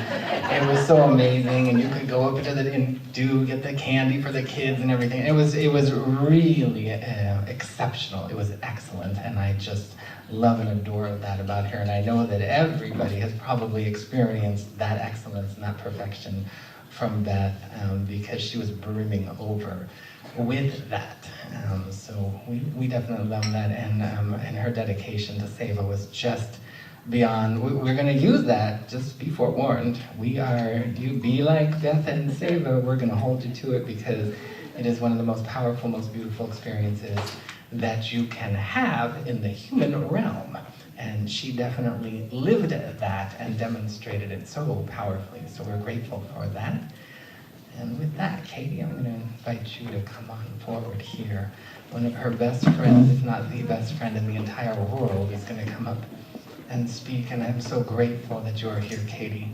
It was so amazing, and you could go up into get the candy for the kids and everything. It was really exceptional. It was excellent, and I just love and adore that about her. And I know that everybody has probably experienced that excellence and that perfection from Beth, because she was brimming over with that. So we definitely love that, and her dedication to Seva was just beyond. We're going to use that, just be forewarned. You be like Beth and Seva, we're going to hold you to it, because it is one of the most powerful, most beautiful experiences that you can have in the human realm. And she definitely lived that and demonstrated it so powerfully. So we're grateful for that. And with that, Katie, I'm going to invite you to come on forward here. One of her best friends, if not the best friend in the entire world, is going to come up and speak. And I'm so grateful that you're here, Katie.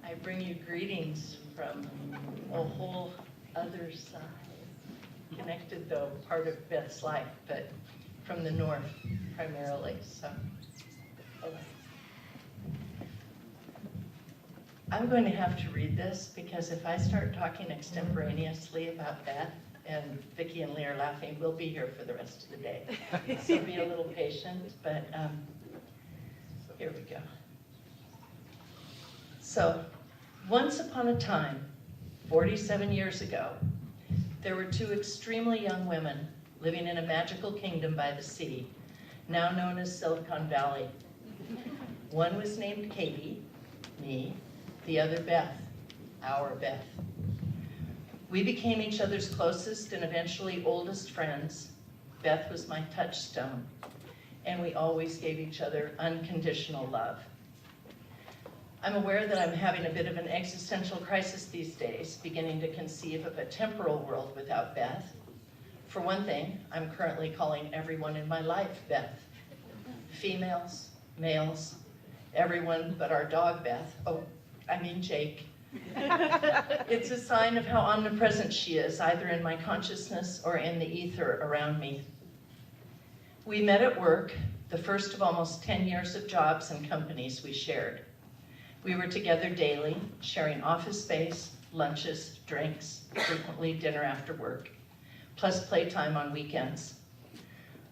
I bring you greetings from a whole other side. Connected though, part of Beth's life, but from the north primarily. So, I'm going to have to read this, because if I start talking extemporaneously about Beth, and Vicki and Lee are laughing, we'll be here for the rest of the day. So be a little patient, but here we go. So, once upon a time, 47 years ago, there were two extremely young women living in a magical kingdom by the sea, now known as Silicon Valley. One was named Katie, me, the other Beth, our Beth. We became each other's closest and eventually oldest friends. Beth was my touchstone, and we always gave each other unconditional love. I'm aware that I'm having a bit of an existential crisis these days, beginning to conceive of a temporal world without Beth. For one thing, I'm currently calling everyone in my life Beth. Females, males, everyone but our dog Beth. Oh, I mean Jake. It's a sign of how omnipresent she is, either in my consciousness or in the ether around me. We met at work, the first of almost 10 years of jobs and companies we shared. We were together daily, sharing office space, lunches, drinks, frequently dinner after work, plus playtime on weekends.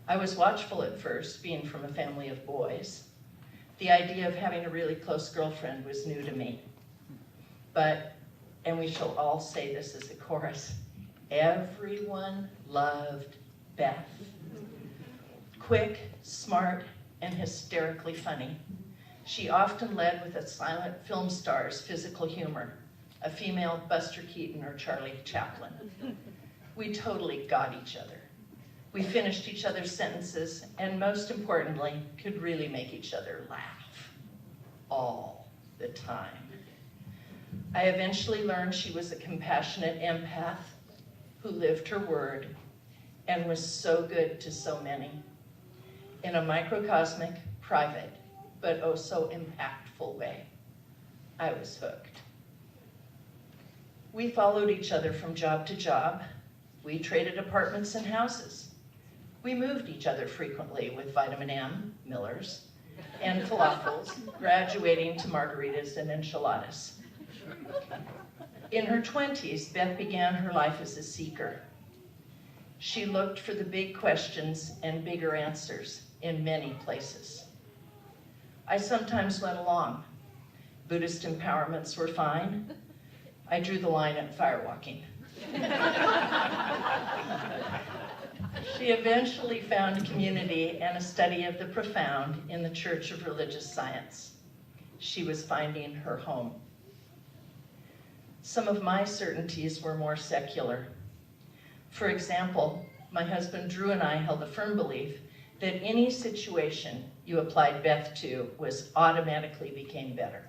I was watchful at first, being from a family of boys. The idea of having a really close girlfriend was new to me. But, and we shall all say this as a chorus, everyone loved Beth. Quick, smart, and hysterically funny. She often led with a silent film star's physical humor, a female Buster Keaton or Charlie Chaplin. We totally got each other. We finished each other's sentences, and most importantly, could really make each other laugh all the time. I eventually learned she was a compassionate empath who lived her word and was so good to so many. In a microcosmic, private, but oh so impactful way. I was hooked. We followed each other from job to job. We traded apartments and houses. We moved each other frequently with vitamin M, Miller's, and falafels, graduating to margaritas and enchiladas. In her 20s, Beth began her life as a seeker. She looked for the big questions and bigger answers in many places. I sometimes went along. Buddhist empowerments were fine. I drew the line at firewalking. She eventually found community and a study of the profound in the Church of Religious Science. She was finding her home. Some of my certainties were more secular. For example, my husband Drew and I held a firm belief that any situation you applied Beth to was automatically became better.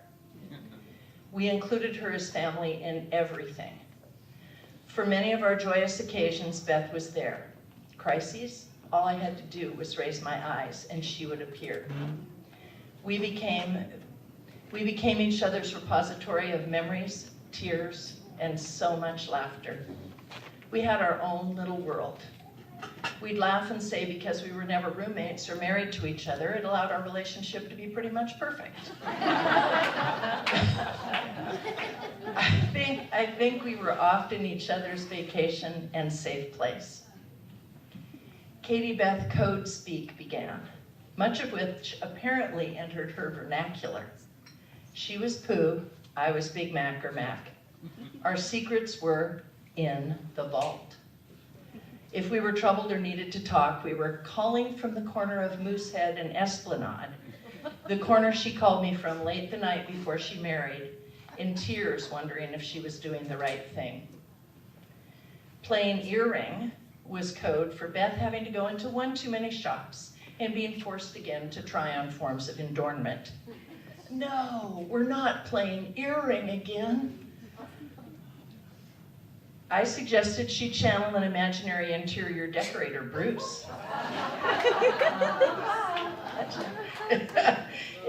We included her as family in everything. For many of our joyous occasions, Beth was there. Crises, all I had to do was raise my eyes and she would appear. We became each other's repository of memories, tears, and so much laughter. We had our own little world. We'd laugh and say because we were never roommates or married to each other, it allowed our relationship to be pretty much perfect. I think we were often each other's vacation and safe place. Katie Beth code speak began, much of which apparently entered her vernacular. She was Pooh, I was Big Mac or Mac. Our secrets were in the vault. If we were troubled or needed to talk, we were calling from the corner of Moosehead and Esplanade, the corner she called me from late the night before she married, in tears wondering if she was doing the right thing. Playing earring was code for Beth having to go into one too many shops and being forced again to try on forms of adornment. No, we're not playing earring again. I suggested she channel an imaginary interior decorator, Bruce,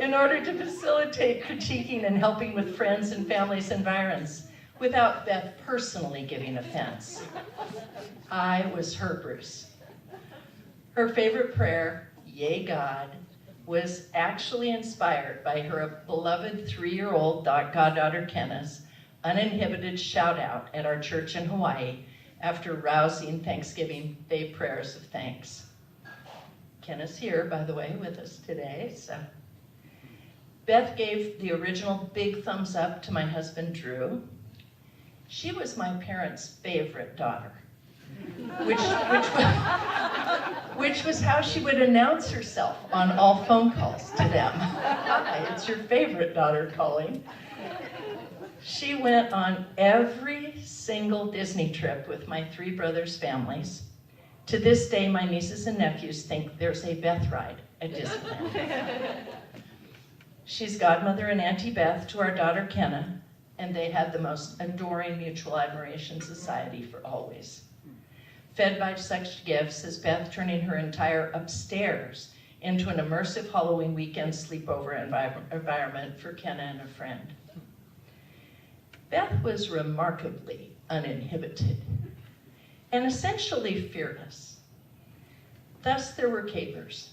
in order to facilitate critiquing and helping with friends and families' environs without Beth personally giving offense. I was her Bruce. Her favorite prayer, Yay God, was actually inspired by her beloved 3-year-old goddaughter Kenna's uninhibited shout out at our church in Hawaii after rousing Thanksgiving Day prayers of thanks. Kenna's here, by the way, with us today. So Beth gave the original big thumbs up to my husband, Drew. She was my parents' favorite daughter, which was how she would announce herself on all phone calls to them. Hi, it's your favorite daughter calling. She went on every single Disney trip with my 3 brothers' families. To this day, my nieces and nephews think there's a Beth ride at Disneyland. She's godmother and Auntie Beth to our daughter Kenna, and they had the most adoring mutual admiration society for always. Fed by such gifts as Beth turning her entire upstairs into an immersive Halloween weekend sleepover environment for Kenna and a friend. Beth was remarkably uninhibited and essentially fearless. Thus there were capers.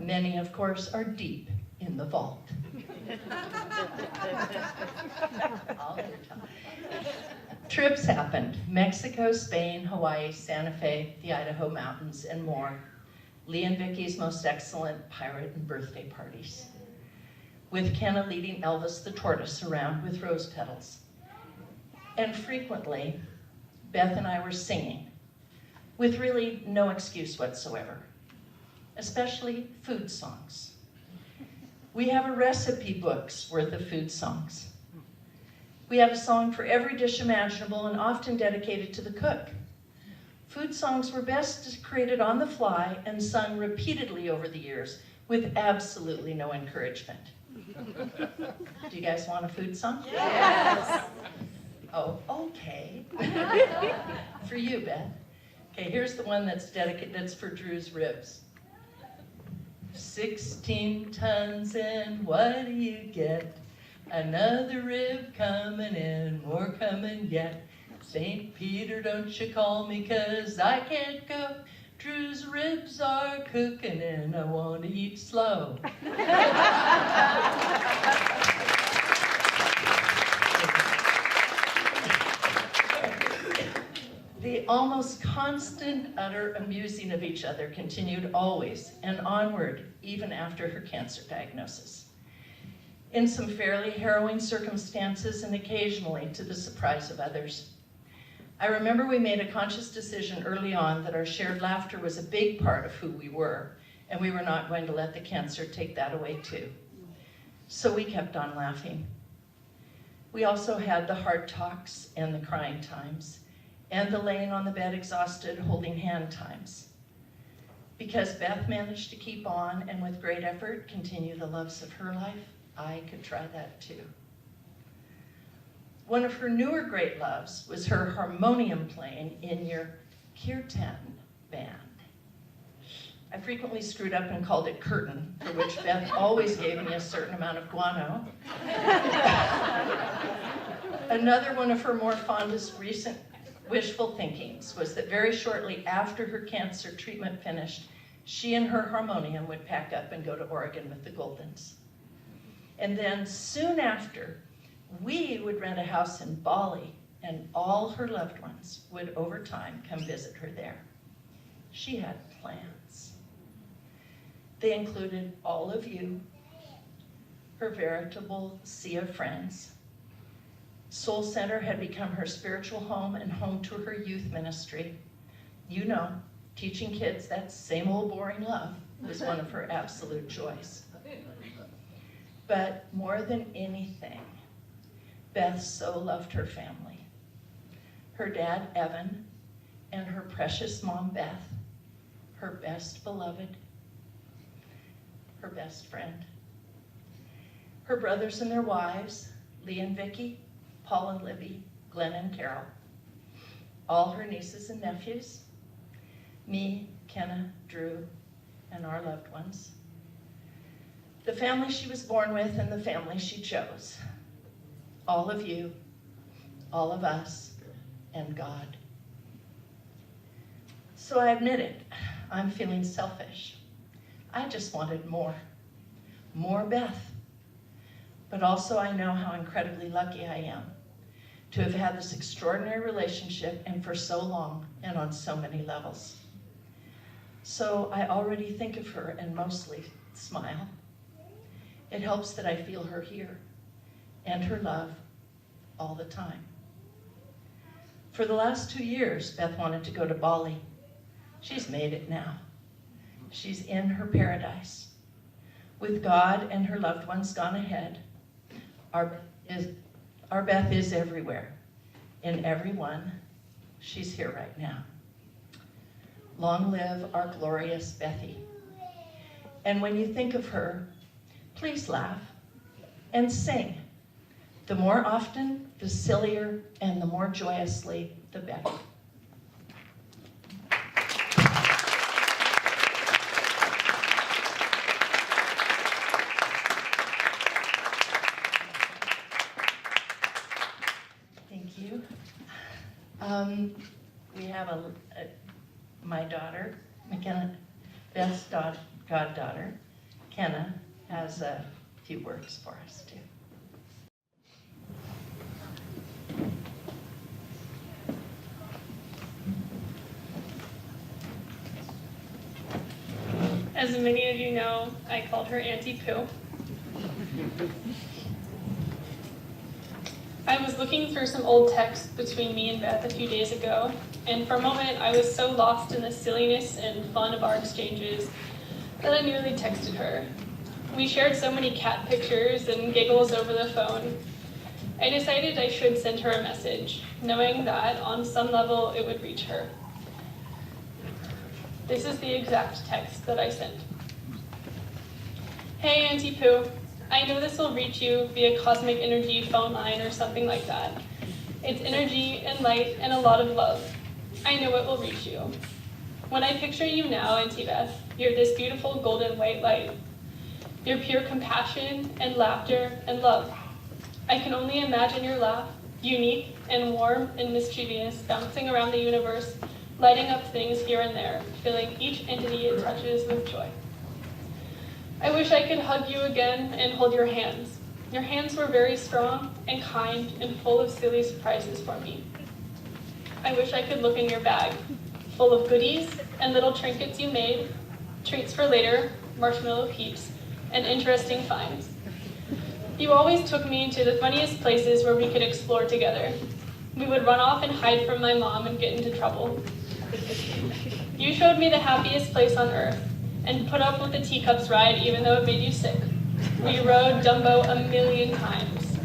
Many, of course, are deep in the vault. Trips happened: Mexico, Spain, Hawaii, Santa Fe, the Idaho mountains, and more. Lee and Vicky's most excellent pirate and birthday parties, with Kenna leading Elvis the tortoise around with rose petals. And frequently, Beth and I were singing, with really no excuse whatsoever, especially food songs. We have a recipe book's worth of food songs. We have a song for every dish imaginable and often dedicated to the cook. Food songs were best created on the fly and sung repeatedly over the years with absolutely no encouragement. Do you guys want a food song? Yes! Oh, okay. For you, Beth. Okay, here's the one that's dedicated, that's for Drew's ribs. 16 tons and what do you get? Another rib coming in, more coming yet. St. Peter, don't you call me 'cause I can't go. Drew's ribs are cooking and I want to eat slow. The almost constant, utter amusing of each other continued always and onward, even after her cancer diagnosis. in some fairly harrowing circumstances and occasionally to the surprise of others. I remember we made a conscious decision early on that our shared laughter was a big part of who we were, and we were not going to let the cancer take that away too. So we kept on laughing. We also had the hard talks and the crying times, and the laying on the bed exhausted, holding hand times. Because Beth managed to keep on and with great effort continue the loves of her life, I could try that too. One of her newer great loves was her harmonium playing in your kirtan band. I frequently screwed up and called it curtain, for which Beth always gave me a certain amount of guano. Another one of her more fondest recent wishful thinkings was that very shortly after her cancer treatment finished, she and her harmonium would pack up and go to Oregon with the Goldens. And then soon after, we would rent a house in Bali, and all her loved ones would over time come visit her there. She had plans. They included all of you, her veritable sea of friends. Soul Center had become her spiritual home and home to her youth ministry. You know, teaching kids that same old boring love was one of her absolute joys. But more than anything, Beth so loved her family. Her dad, Evan, and her precious mom, Beth, her best beloved, her best friend. Her brothers and their wives, Lee and Vicky, Paul and Libby, Glenn and Carol. All her nieces and nephews, me, Kenna, Drew, and our loved ones. The family she was born with and the family she chose. All of you, all of us, and God. So I admit it, I'm feeling selfish. I just wanted more Beth. But also I know how incredibly lucky I am to have had this extraordinary relationship and for so long and on so many levels. So I already think of her and mostly smile. It helps that I feel her here and her love all the time. For the last 2 years, Beth wanted to go to Bali. She's made it now. She's in her paradise. With God and her loved ones gone ahead, our Beth is everywhere. In everyone, she's here right now. Long live our glorious Bethy. And when you think of her, please laugh and sing. The more often, the sillier, and the more joyously, the better. Thank you. We have my daughter, McKenna, Beth's goddaughter, Kenna, has a few words for us too. As many of you know, I called her Auntie Pooh. I was looking through some old texts between me and Beth a few days ago, and for a moment I was so lost in the silliness and fun of our exchanges that I nearly texted her. We shared so many cat pictures and giggles over the phone. I decided I should send her a message, knowing that on some level it would reach her. This is the exact text that I sent. Hey, Auntie Pooh. I know this will reach you via cosmic energy phone line or something like that. It's energy and light and a lot of love. I know it will reach you. When I picture you now, Auntie Beth, you're this beautiful golden white light. You're pure compassion and laughter and love. I can only imagine your laugh, unique and warm and mischievous, bouncing around the universe, lighting up things here and there, filling each entity it touches with joy. I wish I could hug you again and hold your hands. Your hands were very strong and kind and full of silly surprises for me. I wish I could look in your bag, full of goodies and little trinkets you made, treats for later, marshmallow peeps, and interesting finds. You always took me to the funniest places where we could explore together. We would run off and hide from my mom and get into trouble. You showed me the happiest place on earth and put up with the teacups ride even though it made you sick. We rode Dumbo a million times.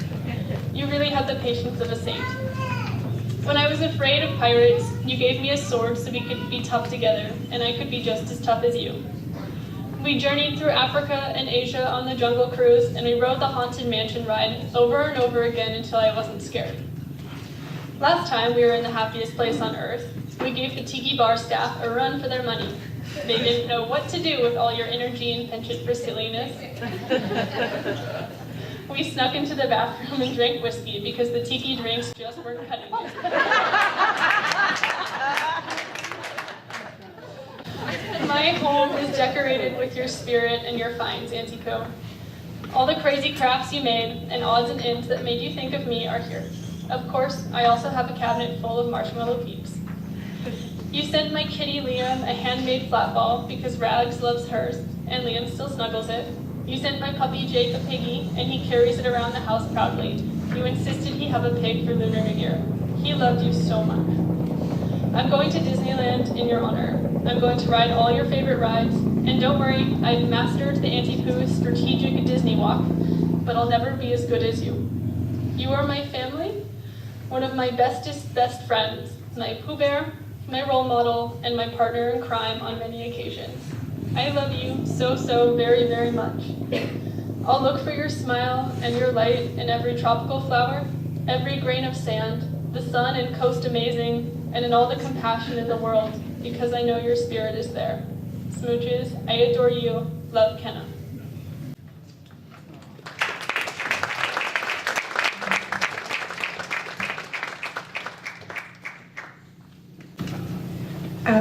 You really had the patience of a saint. When I was afraid of pirates, you gave me a sword so we could be tough together, and I could be just as tough as you. We journeyed through Africa and Asia on the Jungle Cruise, and we rode the Haunted Mansion ride over and over again until I wasn't scared. Last time we were in the happiest place on earth, we gave the Tiki Bar staff a run for their money. They didn't know what to do with all your energy and penchant for silliness. We snuck into the bathroom and drank whiskey because the tiki drinks just weren't cutting it. My home is decorated with your spirit and your finds, Auntie Co. All the crazy crafts you made and odds and ends that made you think of me are here. Of course, I also have a cabinet full of marshmallow peeps. You sent my kitty Liam a handmade flat ball because Rags loves hers, and Liam still snuggles it. You sent my puppy Jake a piggy, and he carries it around the house proudly. You insisted he have a pig for Lunar New Year. He loved you so much. I'm going to Disneyland in your honor. I'm going to ride all your favorite rides, and don't worry, I've mastered the Auntie Pooh's strategic Disney walk, but I'll never be as good as you. You are my family, one of my bestest best friends, my Pooh Bear, my role model, and my partner in crime on many occasions. I love you so, so very, very much. I'll look for your smile and your light in every tropical flower, every grain of sand, the sun and coast amazing, and in all the compassion in the world, because I know your spirit is there. Smooches, I adore you. Love, Kenna.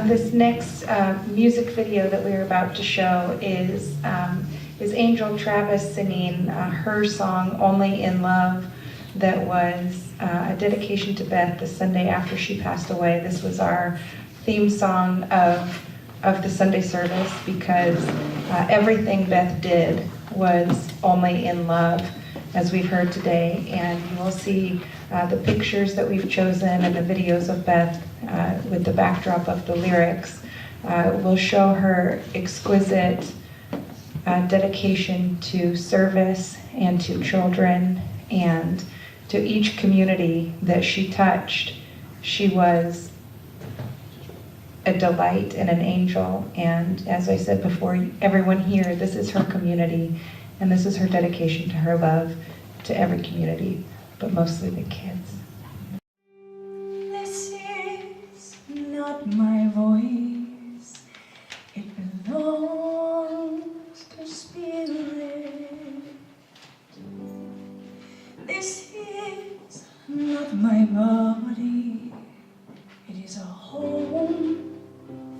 This next music video that we're about to show is Angel Travis singing her song, Only in Love, that was a dedication to Beth the Sunday after she passed away. This was our theme song of the Sunday service because everything Beth did was only in love, as we've heard today. And you will see the pictures that we've chosen and the videos of Beth with the backdrop of the lyrics will show her exquisite dedication to service and to children and to each community that she touched. She was a delight and an angel, and as I said before, everyone here, this is her community, and this is her dedication to her love to every community, but mostly the kids. This is not my voice, it belongs to spirit. This is not my body, it is a home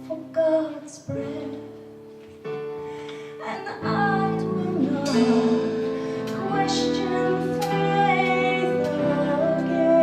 for God's breath, and I will not question faith again.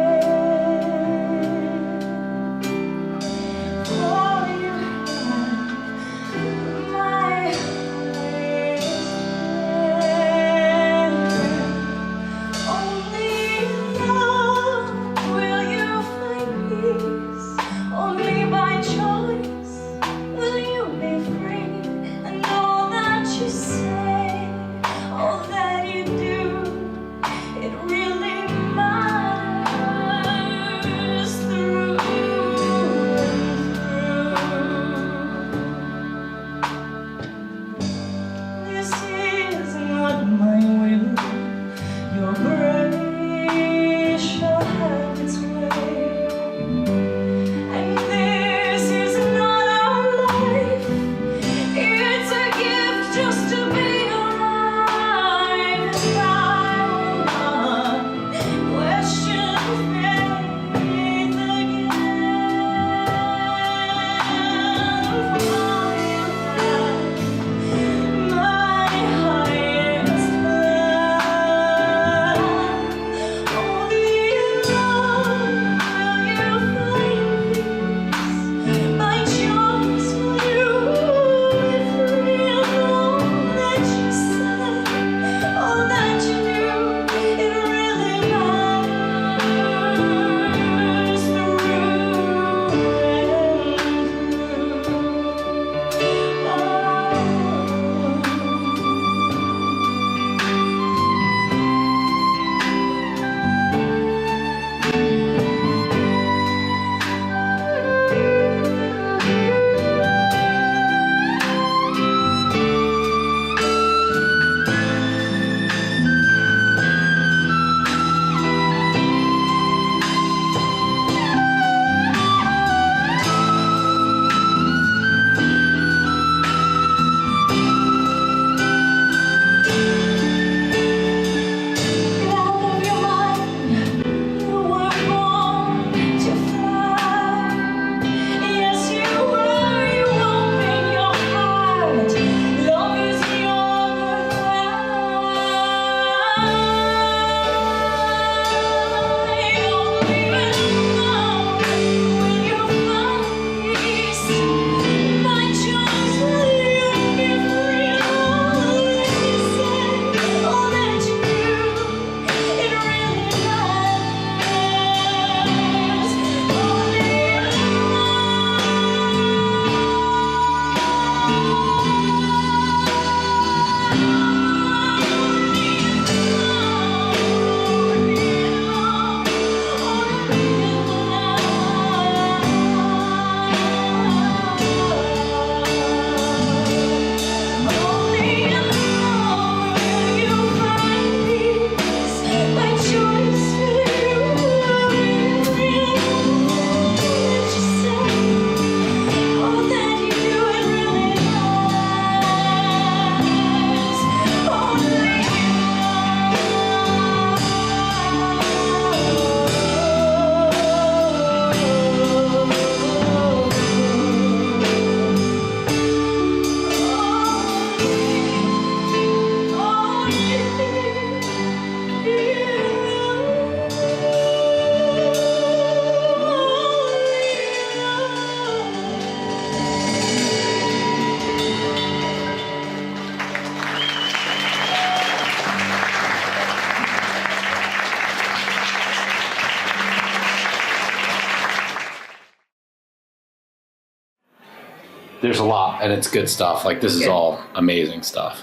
There's a lot, and it's good stuff. Like, this is Good. all amazing stuff.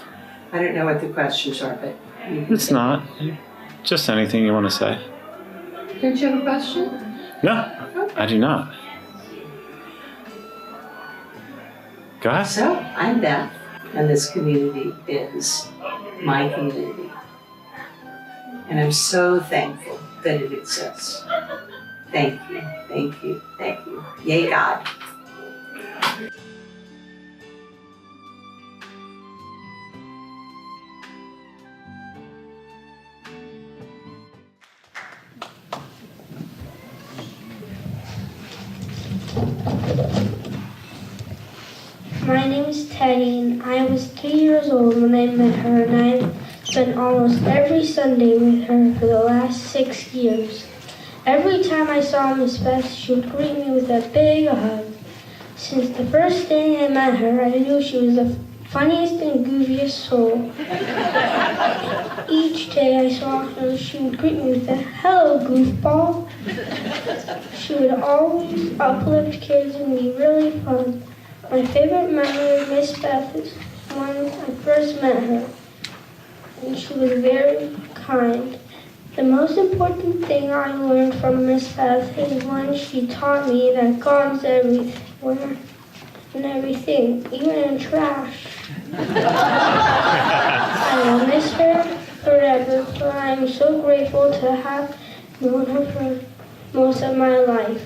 I don't know what the questions are, but you can It's say not. Just anything you want to say. Don't you have a question? No, I do not. Go ahead. So, I'm Beth, and this community is my community. And I'm so thankful that it exists. Thank you, thank you, thank you. Yay, God. My name is Teddy, and I was 3 years old when I met her, and I've spent almost every Sunday with her for the last 6 years. Every time I saw Miss Beth, she would greet me with a big hug. Since the first day I met her, I knew she was the funniest and goofiest soul. Each day I saw her, she would greet me with a "Hello, goofball." She would always uplift kids and be really fun. My favorite memory of Miss Beth is when I first met her, and she was very kind. The most important thing I learned from Miss Beth is when she taught me that God's everywhere and everything, even in trash. I will miss her forever, but I am so grateful to have known her for most of my life.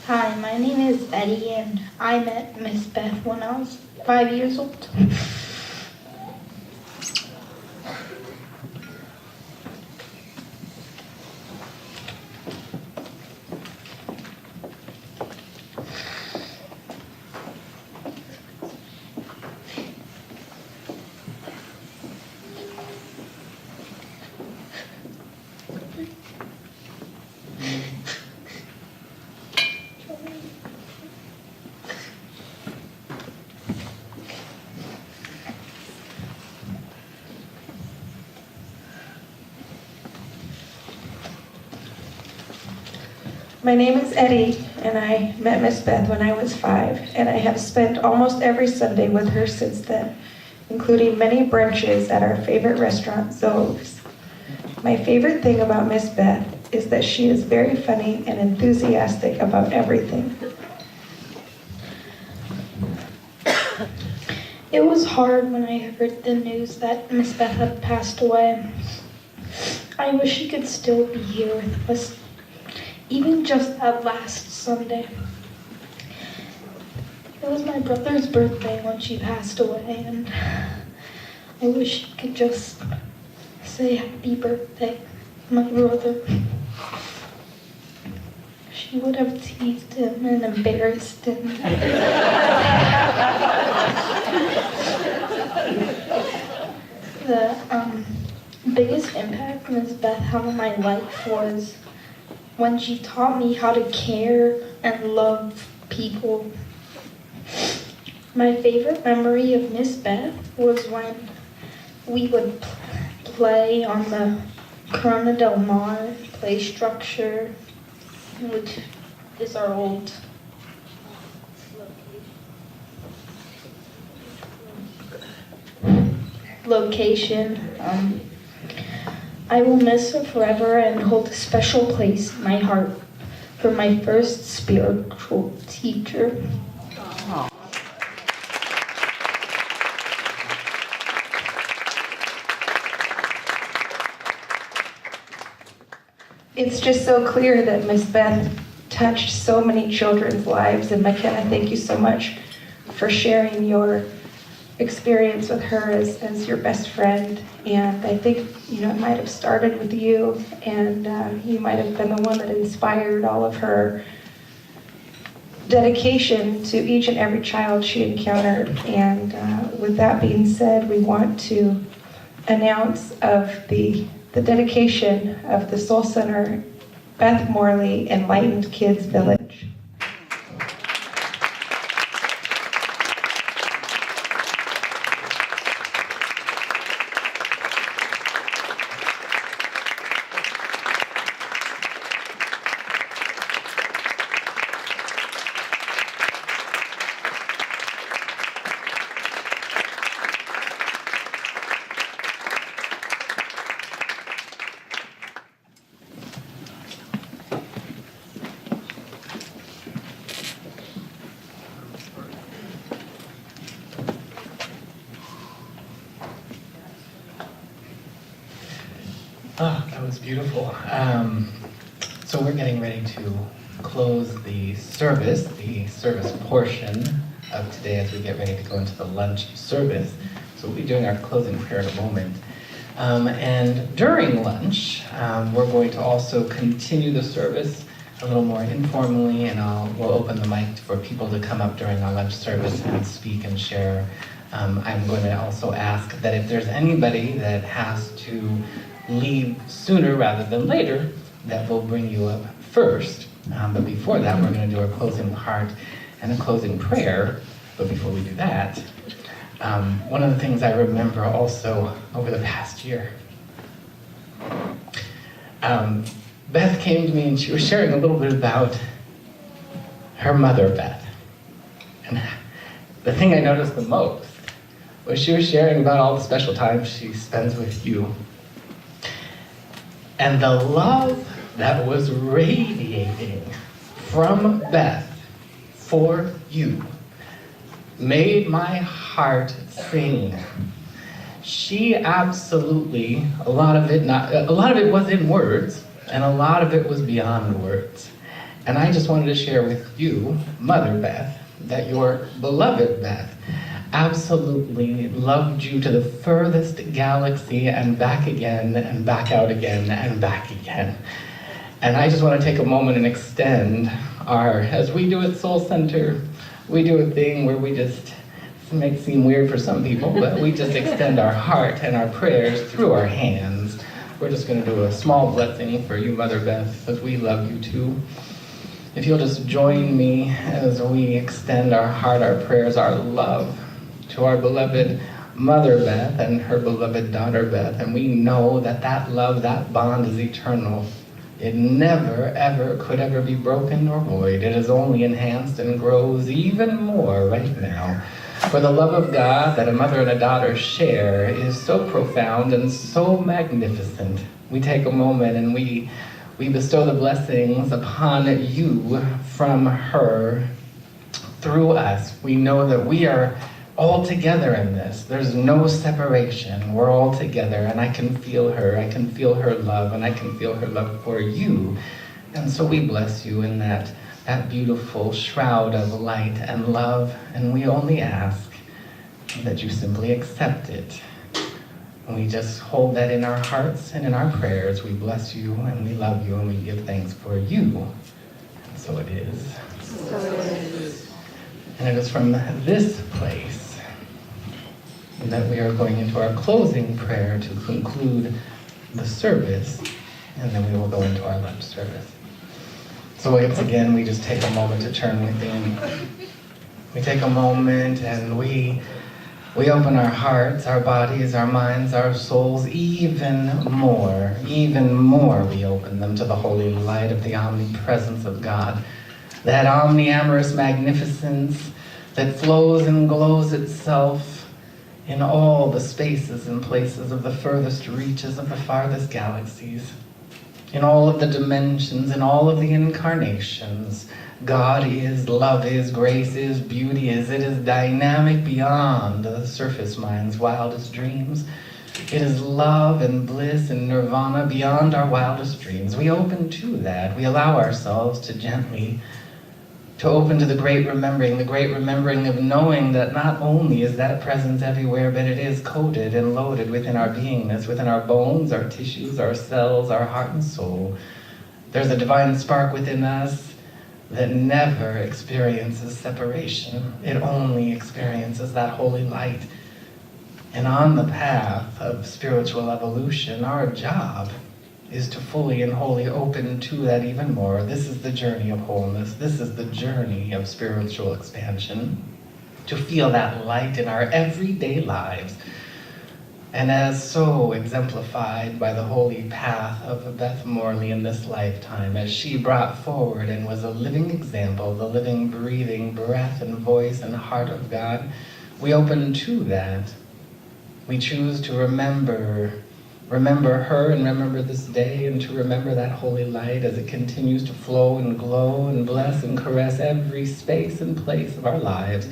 Hi, my name is Eddie, and I met Miss Beth when I was 5 years old. My name is Eddie, and I met Miss Beth when I was 5, and I have spent almost every Sunday with her since then, including many brunches at our favorite restaurant, Zoe's. My favorite thing about Miss Beth is that she is very funny and enthusiastic about everything. It was hard when I heard the news that Miss Beth had passed away. I wish she could still be here with us, even just that last Sunday. It was my brother's birthday when she passed away, and I wish she could just say happy birthday, my brother. She would have teased him and embarrassed him. The biggest impact Ms. Beth had on my life was when she taught me how to care and love people. My favorite memory of Miss Beth was when we would play on the Corona Del Mar play structure, which is our old location. I will miss her forever and hold a special place in my heart for my first spiritual teacher. It's just so clear that Miss Beth touched so many children's lives, and McKenna, thank you so much for sharing your experience with her as your best friend. And I think, it might have started with you, and you might have been the one that inspired all of her dedication to each and every child she encountered. And with that being said, we want to announce of the dedication of the Soul Center Beth Morley Enlightened Kids Village. Oh, that was beautiful. So we're getting ready to close the service portion of today as we get ready to go into the lunch service. So we'll be doing our closing prayer in a moment. And during lunch, we're going to also continue the service a little more informally, and we'll open the mic for people to come up during our lunch service and speak and share. I'm going to also ask that if there's anybody that has to leave sooner rather than later, that we'll bring you up first. But before that, we're going to do our closing part and a closing prayer. But before we do that, one of the things I remember also over the past year, Beth came to me and she was sharing a little bit about her mother, Beth. And the thing I noticed the most was she was sharing about all the special times she spends with you. And the love that was radiating from Beth for you made my heart sing. She absolutely, a lot of it was in words, and a lot of it was beyond words. And I just wanted to share with you, Mother Beth, that your beloved Beth absolutely loved you to the furthest galaxy and back again and back out again and back again. And I just want to take a moment and extend as we do at Soul Center, we do a thing where we just, it may seem weird for some people, but we just extend our heart and our prayers through our hands. We're just going to do a small blessing for you, Mother Beth, because we love you too. If you'll just join me as we extend our heart, our prayers, our love to our beloved Mother Beth and her beloved daughter Beth. And we know that that love, that bond is eternal. It never, ever could ever be broken or void. It is only enhanced and grows even more right now. For the love of God that a mother and a daughter share is so profound and so magnificent. We take a moment and we bestow the blessings upon you from her through us. We know that we are all together in this. There's no separation. We're all together, and I can feel her. I can feel her love, and I can feel her love for you. And so we bless you in that beautiful shroud of light and love, and we only ask that you simply accept it. And we just hold that in our hearts and in our prayers. We bless you, and we love you, and we give thanks for you. And so it is. So it is. And it is from this place that we are going into our closing prayer to conclude the service, and then we will go into our lunch service. So once again, we just take a moment to turn within. We take a moment and we open our hearts, our bodies, our minds, our souls, even more we open them to the holy light of the omnipresence of God. That omniamorous magnificence that flows and glows itself in all the spaces and places of the furthest reaches of the farthest galaxies, in all of the dimensions, in all of the incarnations. God is, love is, grace is, beauty is. It is dynamic beyond the surface mind's wildest dreams. It is love and bliss and nirvana beyond our wildest dreams. We open to that. We allow ourselves to gently to open to the great remembering of knowing that not only is that presence everywhere, but it is coded and loaded within our beingness, within our bones, our tissues, our cells, our heart and soul. There's a divine spark within us that never experiences separation. It only experiences that holy light. And on the path of spiritual evolution, our job is to fully and wholly open to that even more. This is the journey of wholeness. This is the journey of spiritual expansion. To feel that light in our everyday lives. And as so exemplified by the holy path of Beth Morley in this lifetime, as she brought forward and was a living example, the living, breathing breath and voice and heart of God, we open to that. We choose to remember her and remember this day, and to remember that holy light as it continues to flow and glow and bless and caress every space and place of our lives.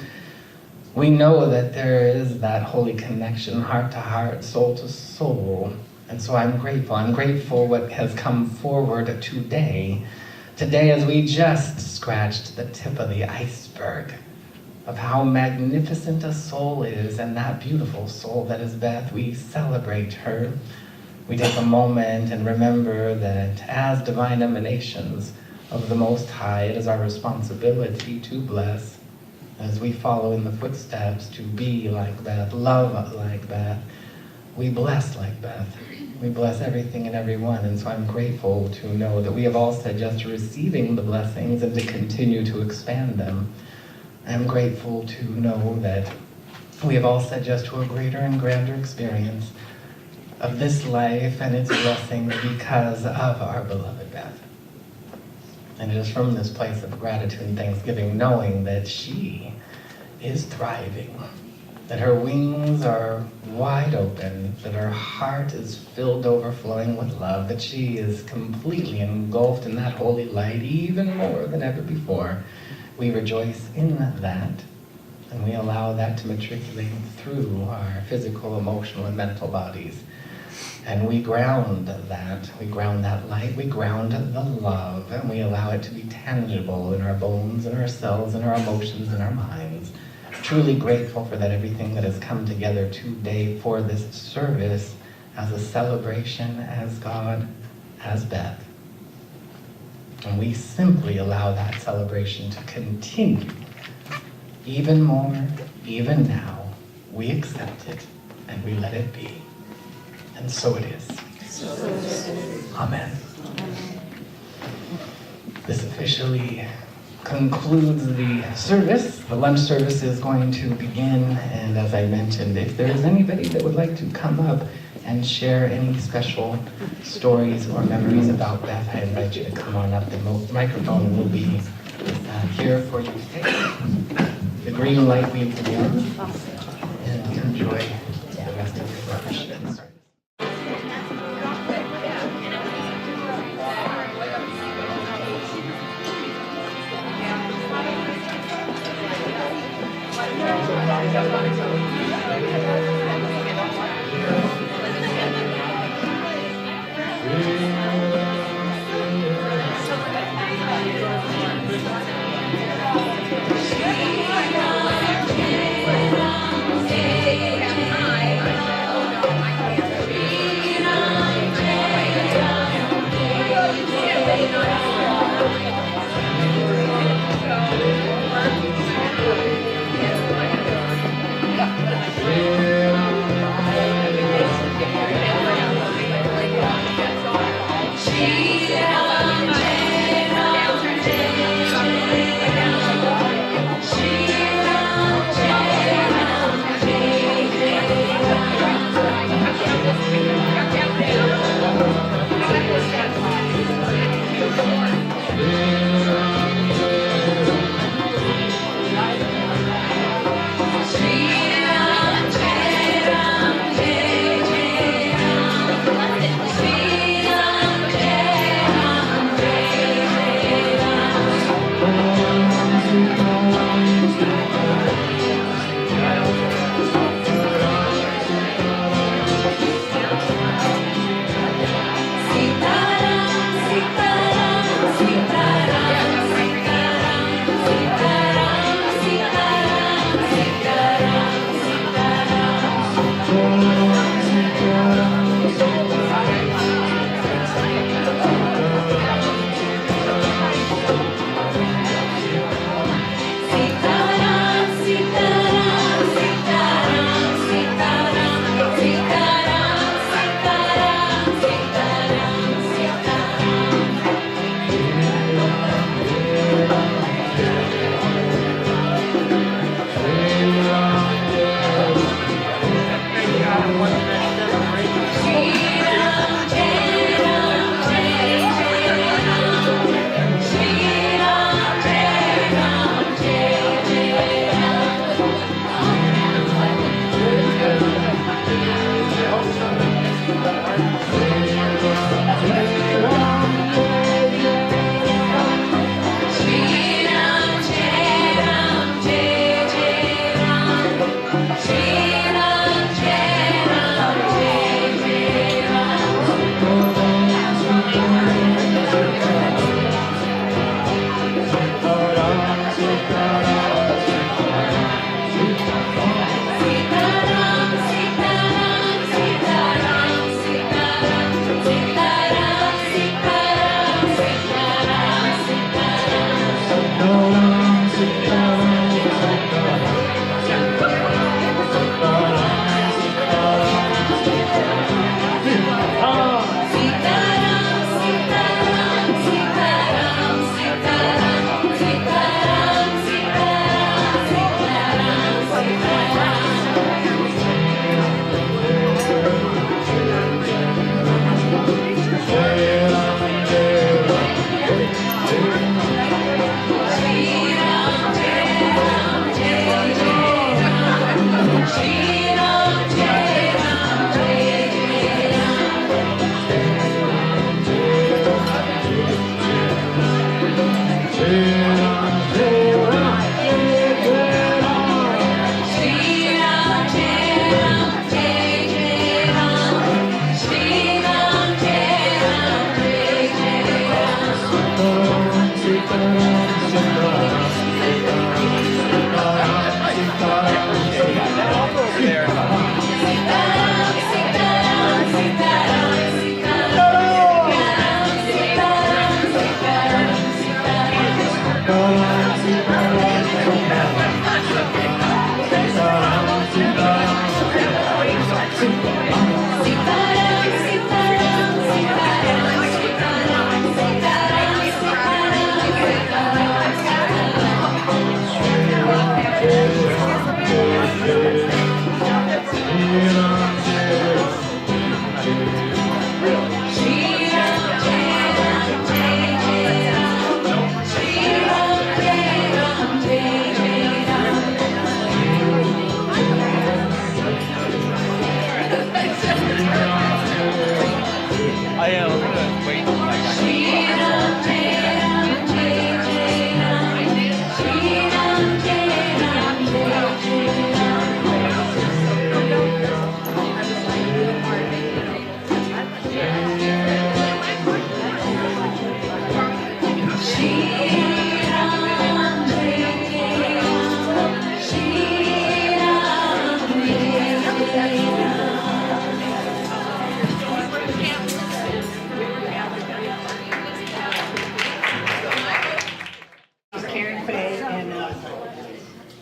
We know that there is that holy connection, heart to heart, soul to soul, And so I'm grateful. I'm grateful what has come forward today. Today, as we just scratched the tip of the iceberg of how magnificent a soul is, and that beautiful soul that is Beth, we celebrate her. We take a moment and remember that as divine emanations of the Most High, it is our responsibility to bless. As we follow in the footsteps to be like Beth, love like Beth, we bless like Beth. We bless everything and everyone, and so I'm grateful to know that we have all said yes to receiving the blessings and to continue to expand them. I'm grateful to know that we have all said yes to a greater and grander experience of this life and its blessings because of our beloved Beth. And it is from this place of gratitude and thanksgiving, knowing that she is thriving, that her wings are wide open, that her heart is filled overflowing with love, that she is completely engulfed in that holy light even more than ever before. We rejoice in that, and we allow that to matriculate through our physical, emotional, and mental bodies. And we ground that light, we ground the love, and we allow it to be tangible in our bones, in our cells, in our emotions, in our minds. Truly grateful for that, everything that has come together today for this service as a celebration, as God, as Beth. And we simply allow that celebration to continue even more, even now. We accept it and we let it be. And so it is. Amen. This officially concludes the service. The lunch service is going to begin, and as I mentioned, if there is anybody that would like to come up and share any special stories or memories about Beth, I invite you to come on up. The microphone will be here for you to take. The green light will be on, and enjoy the rest of your lunch. She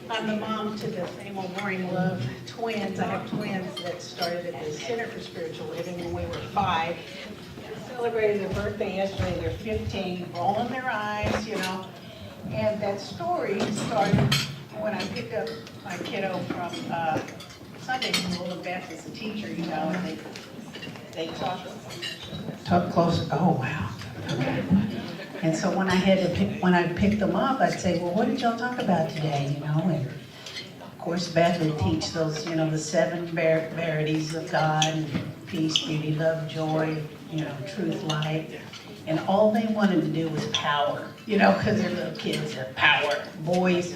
I'm the mom to the Same Old Boring Love twins. I have twins that started at the Center for Spiritual Living when we were 5. Celebrated their birthday yesterday. They're 15, rolling their eyes, you know. And that story started when I picked up my kiddo from Sunday school. And Beth is a teacher, you know, and they talk close. Oh, wow. Okay. And so when I picked them up, I'd say, well, what did y'all talk about today, you know? And of course, Beth would teach those, you know, the 7 verities of God: peace, beauty, love, joy, you know, truth, light. And all they wanted to do was power, you know, because they're little kids, they're power boys,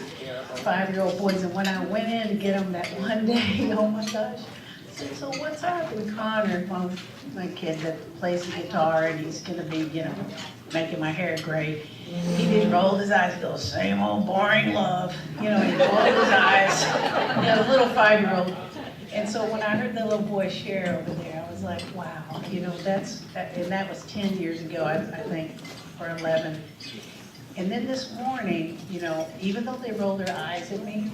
5-year-old boys. And when I went in to get them that one day, oh my gosh, I said, so what's up? And Connor, one of my kids that plays the guitar, and he's going to be, you know, making my hair gray. He just rolled his eyes, goes, same old boring love. You know, he rolled his eyes. You know, a little 5-year-old. And so when I heard the little boy share over there, I was like, wow, you know, and that was 10 years ago, I think, or 11. And then this morning, you know, even though they rolled their eyes at me,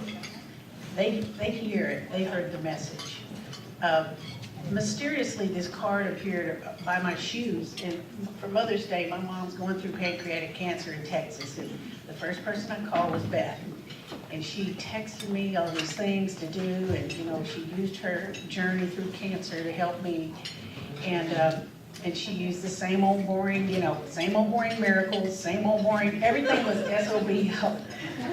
they hear it, they heard the message. Mysteriously, this card appeared by my shoes, and for Mother's Day, my mom's going through pancreatic cancer in Texas, and the first person I called was Beth, and she texted me all these things to do, and you know, she used her journey through cancer to help me, and she used the same old boring, you know, same old boring miracles, same old boring, everything was SOB help.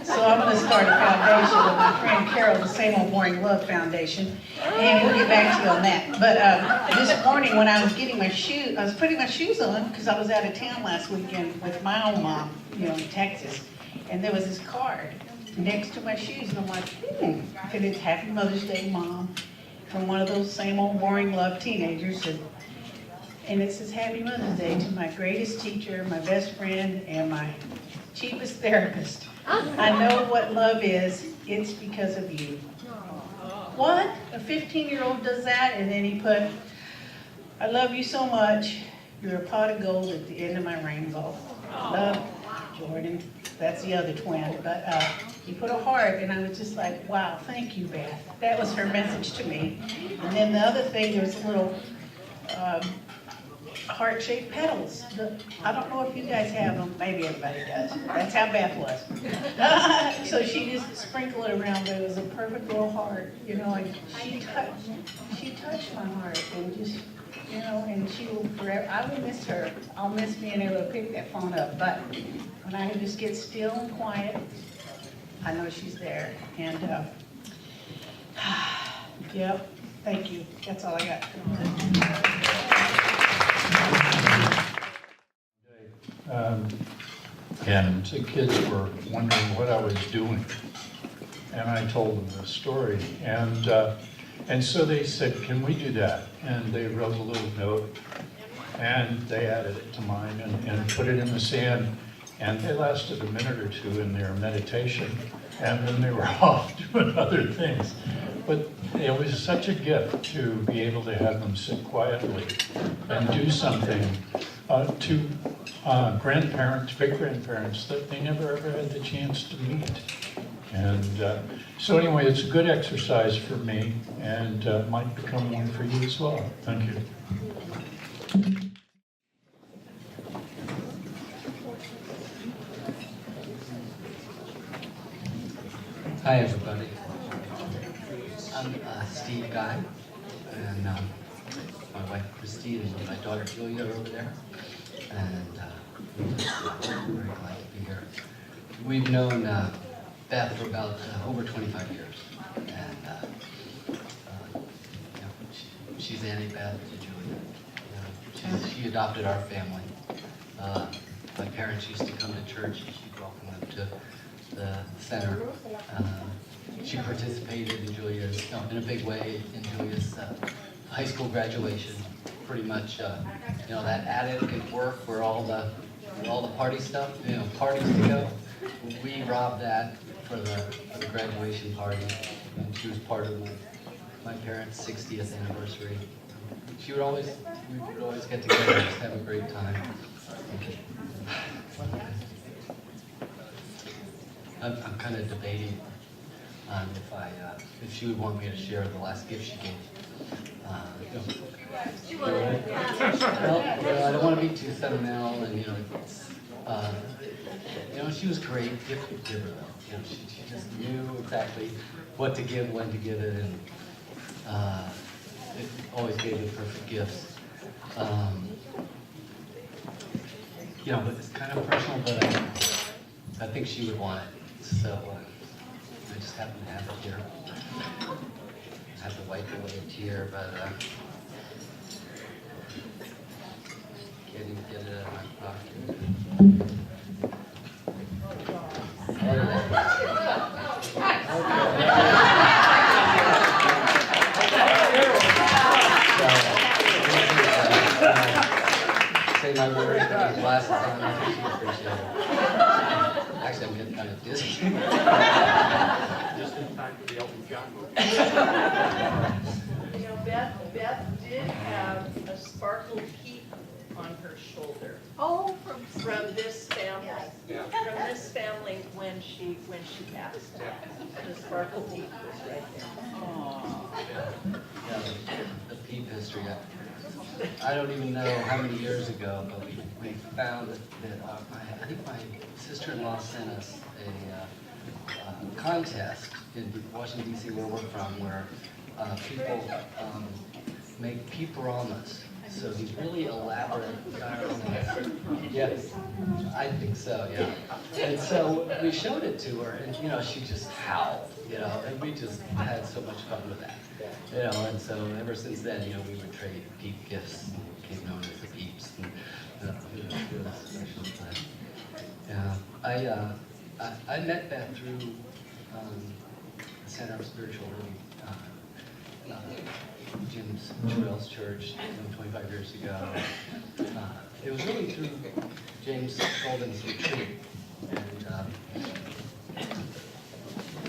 So I'm going to start a foundation with my friend Carol, the Same Old Boring Love Foundation, and we'll get back to you on that. But this morning when I was getting my shoes, I was putting my shoes on because I was out of town last weekend with my own mom, you know, in Texas, and there was this card next to my shoes, and I'm like, and it's Happy Mother's Day, Mom, from one of those same old boring love teenagers, and it says, Happy Mother's Day to my greatest teacher, my best friend, and my cheapest therapist. I know what love is. It's because of you. What? A 15-year-old does that, and then he put, I love you so much. You're a pot of gold at the end of my rainbow. Love, Jordan. That's the other twin. But he put a heart, and I was just like, wow, thank you, Beth. That was her message to me. And then the other thing, there was a little heart-shaped petals. I don't know if you guys have them. Maybe everybody does. That's how Beth was. So she just sprinkled it around, but it was a perfect little heart, you know, and she touched my heart, and just, you know, and she will forever, I will miss her. I'll miss being able to pick that phone up, but when I just get still and quiet, I know she's there. And, yep, thank you. That's all I got. And the kids were wondering what I was doing, and I told them the story, and so they said, can we do that? And they wrote a little note, and they added it to mine and put it in the sand, and they lasted a minute or two in their meditation, and then they were off doing other things. But it was such a gift to be able to have them sit quietly and do something to grandparents, great-grandparents that they never ever had the chance to meet. And so anyway, it's a good exercise for me, and might become one for you as well. Thank you. Hi, everybody. I'm Steve Guy, and my wife Christine and my daughter Julia are over there. And we're very glad to be here. We've known Beth for about over 25 years. And she's Annie Beth to Julia. She adopted our family. My parents used to come to church, and she'd welcome them to the center. She participated in Julia's, in a big way, in Julia's high school graduation. Pretty much, that attic at work where all the party stuff, parties to go. We robbed that for the graduation party, and she was part of my parents' 60th anniversary. We would always get together and just have a great time. I'm kind of debating on if she would want me to share the last gift she gave. Well, I don't want to be too sentimental, and she was a great gift giver though. She just knew exactly what to give, when to give it, and it always gave me perfect gifts. But it's kind of personal, but I think she would want it. So I just happen to have it here. I have to wipe away a tear, but can't even get it out of my pocket. Say my words, but these glasses on, I think she appreciate it. Actually, I'm getting kind of dizzy. Just in time for the Elton John movie. Beth did have a sparkled heap on her shoulder. Oh, From this family. Yeah. From this family when she passed. The sparkled heap was right there. The peep history. I don't even know how many years ago, but we found that I think my sister-in-law sent us a contest in Washington, D.C., where we're from, where people make peeperamas. So these really elaborate dioramas. Yes, I think so, yeah. And so we showed it to her, and she just howled, and we just had so much fun with that. And so ever since then, we would trade peep gifts, and became known as the peeps. And, it was special. But, I met Beth through the Center of Spiritual Living, Jim Terrell's church 25 years ago. It was really through James Golden's retreat.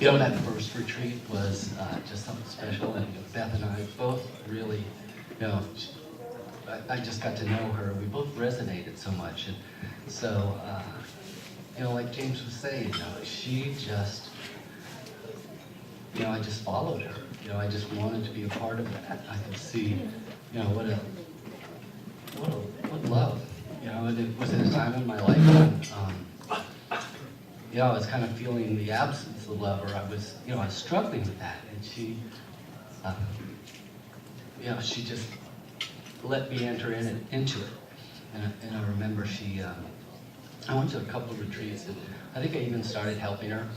And that first retreat was just something special, and Beth and I both really, I just got to know her. We both resonated so much, and so, like James was saying, she just, I just followed her. I just wanted to be a part of that. I could see, what love. And it was at a time in my life when, I was kind of feeling the absence of love, or I was struggling with that. And she, she just let me enter into it. And I remember I went to a couple of retreats, and I think I even started helping her.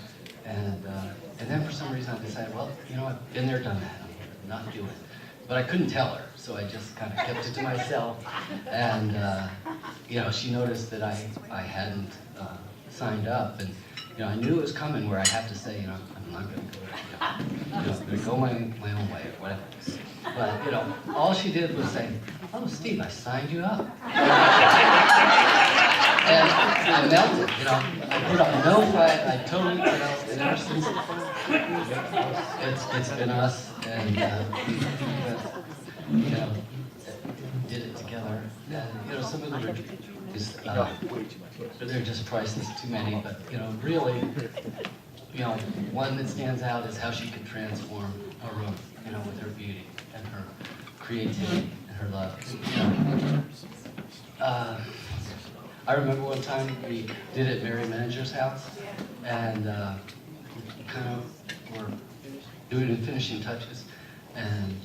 And then for some reason I decided, well, I've been there, done that. I'm not doing it. But I couldn't tell her, so I just kind of kept it to myself. And, she noticed that I hadn't signed up. And, I knew it was coming where I have to say, I'm not going to go there. I'm going to go my own way or whatever. But, all she did was say, oh, Steve, I signed you up. And I melted, I put up no fight. I totally, and ever since, it's been us, and did it together. And some of the retreats, they're just priceless, too many. But really, one that stands out is how she could transform a room, with her beauty and her creativity and her love. I remember one time we did it at Mary Manager's house, and we kind of were doing the finishing touches, and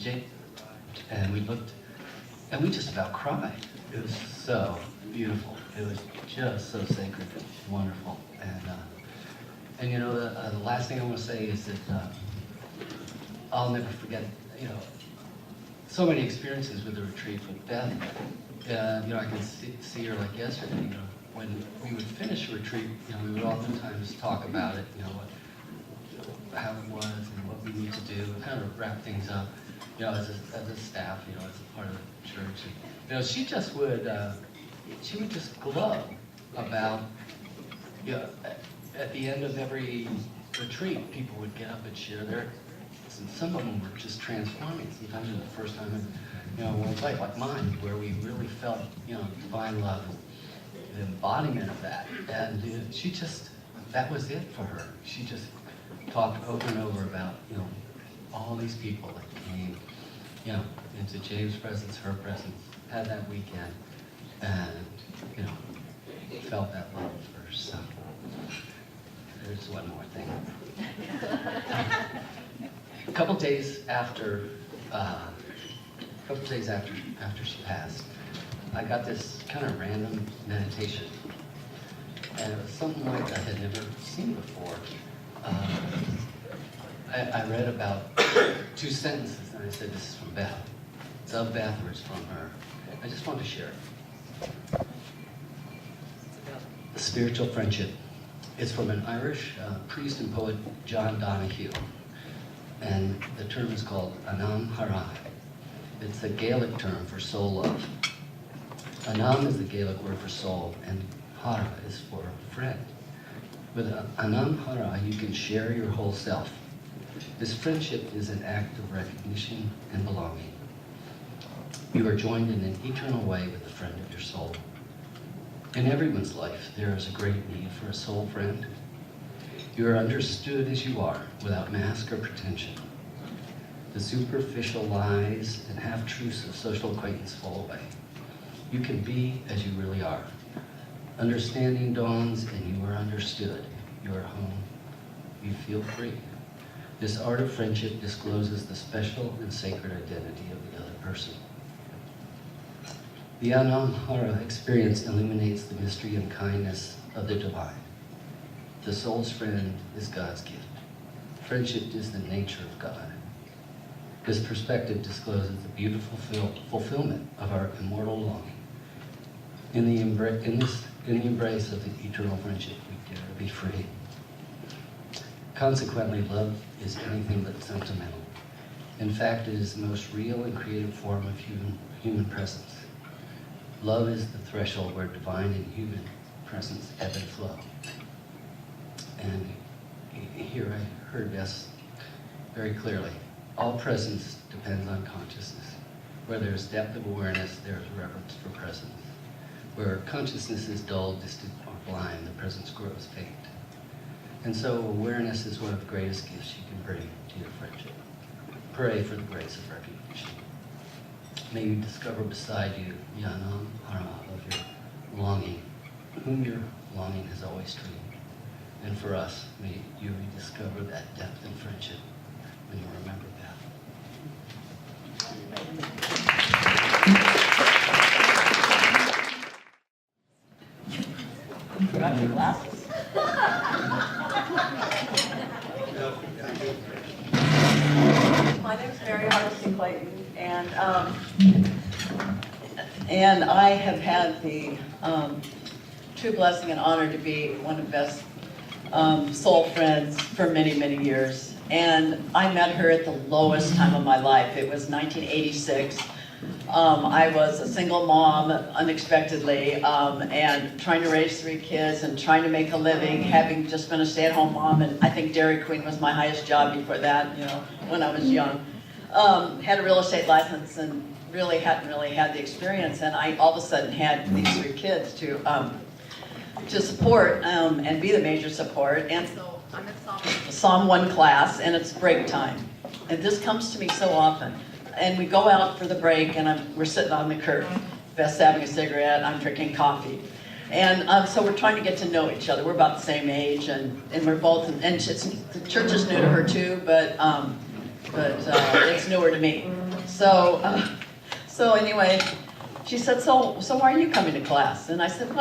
we looked, and we just about cried. It was so beautiful. It was just so sacred, wonderful, and the last thing I want to say is that I'll never forget, so many experiences with the retreat with Beth. I can see her like yesterday. When we would finish a retreat, we would oftentimes talk about it, how it was and what we need to do, and kind of wrap things up, as a staff, as a part of the church. And, she just would just glow about, at the end of every retreat, people would get up and share their. And some of them were just transforming. Sometimes it was the first time in one's life, like mine, where we really felt, divine love, the embodiment of that. And that was it for her. She just talked over and over about, all these people that came, into James' presence, her presence, had that weekend, and, felt that love for so. There's one more thing. A couple days after she passed, I got this kind of random meditation, and it was something like I had never seen before. I read about 2 sentences, and I said, "This is from Beth. It's of Beth, or it's from her." I just want to share it. The spiritual friendship. It's from an Irish priest and poet, John Donahue. And the term is called Anam Hara. It's a Gaelic term for soul love. Anam is the Gaelic word for soul, and Hara is for friend. With Anam Hara, you can share your whole self. This friendship is an act of recognition and belonging. You are joined in an eternal way with the friend of your soul. In everyone's life, there is a great need for a soul friend. You are understood as you are, without mask or pretension. The superficial lies and half-truths of social acquaintance fall away. You can be as you really are. Understanding dawns and you are understood. You are home. You feel free. This art of friendship discloses the special and sacred identity of the other person. The Anam-hara experience illuminates the mystery and kindness of the divine. The soul's friend is God's gift. Friendship is the nature of God. This perspective discloses the beautiful fulfillment of our immortal longing. In the embrace of the eternal friendship, we dare to be free. Consequently, love is anything but sentimental. In fact, it is the most real and creative form of human presence. Love is the threshold where divine and human presence ebb and flow. And here I heard this very clearly. All presence depends on consciousness. Where there is depth of awareness, there is reverence for presence. Where consciousness is dull, distant, or blind, the presence grows faint. And so awareness is one of the greatest gifts you can bring to your friendship. Pray for the grace of recognition. May you discover beside you the Anam Hara of your longing, whom your longing has always dreamed. And for us, may you rediscover that depth in friendship when you remember Beth. Forgot your glasses. My name is Mary Hardison Clayton, and I have had the true blessing and honor to be one of Beth's soul friends for many, many years. And I met her at the lowest time of my life. It was 1986. I was a single mom unexpectedly, and trying to raise 3 kids and trying to make a living, having just been a stay-at-home mom, and I think Dairy Queen was my highest job before that, when I was young. Had a real estate license and really hadn't had the experience, and I all of a sudden had these 3 kids to support and be the major support. And so Psalm 1 class, and it's break time. And this comes to me so often. And we go out for the break, and we're sitting on the curb. Beth's having a cigarette, I'm drinking coffee. And so we're trying to get to know each other. We're about the same age, and we're both, and the church is new to her too, but it's newer to me. So anyway, she said, so why are you coming to class? And I said,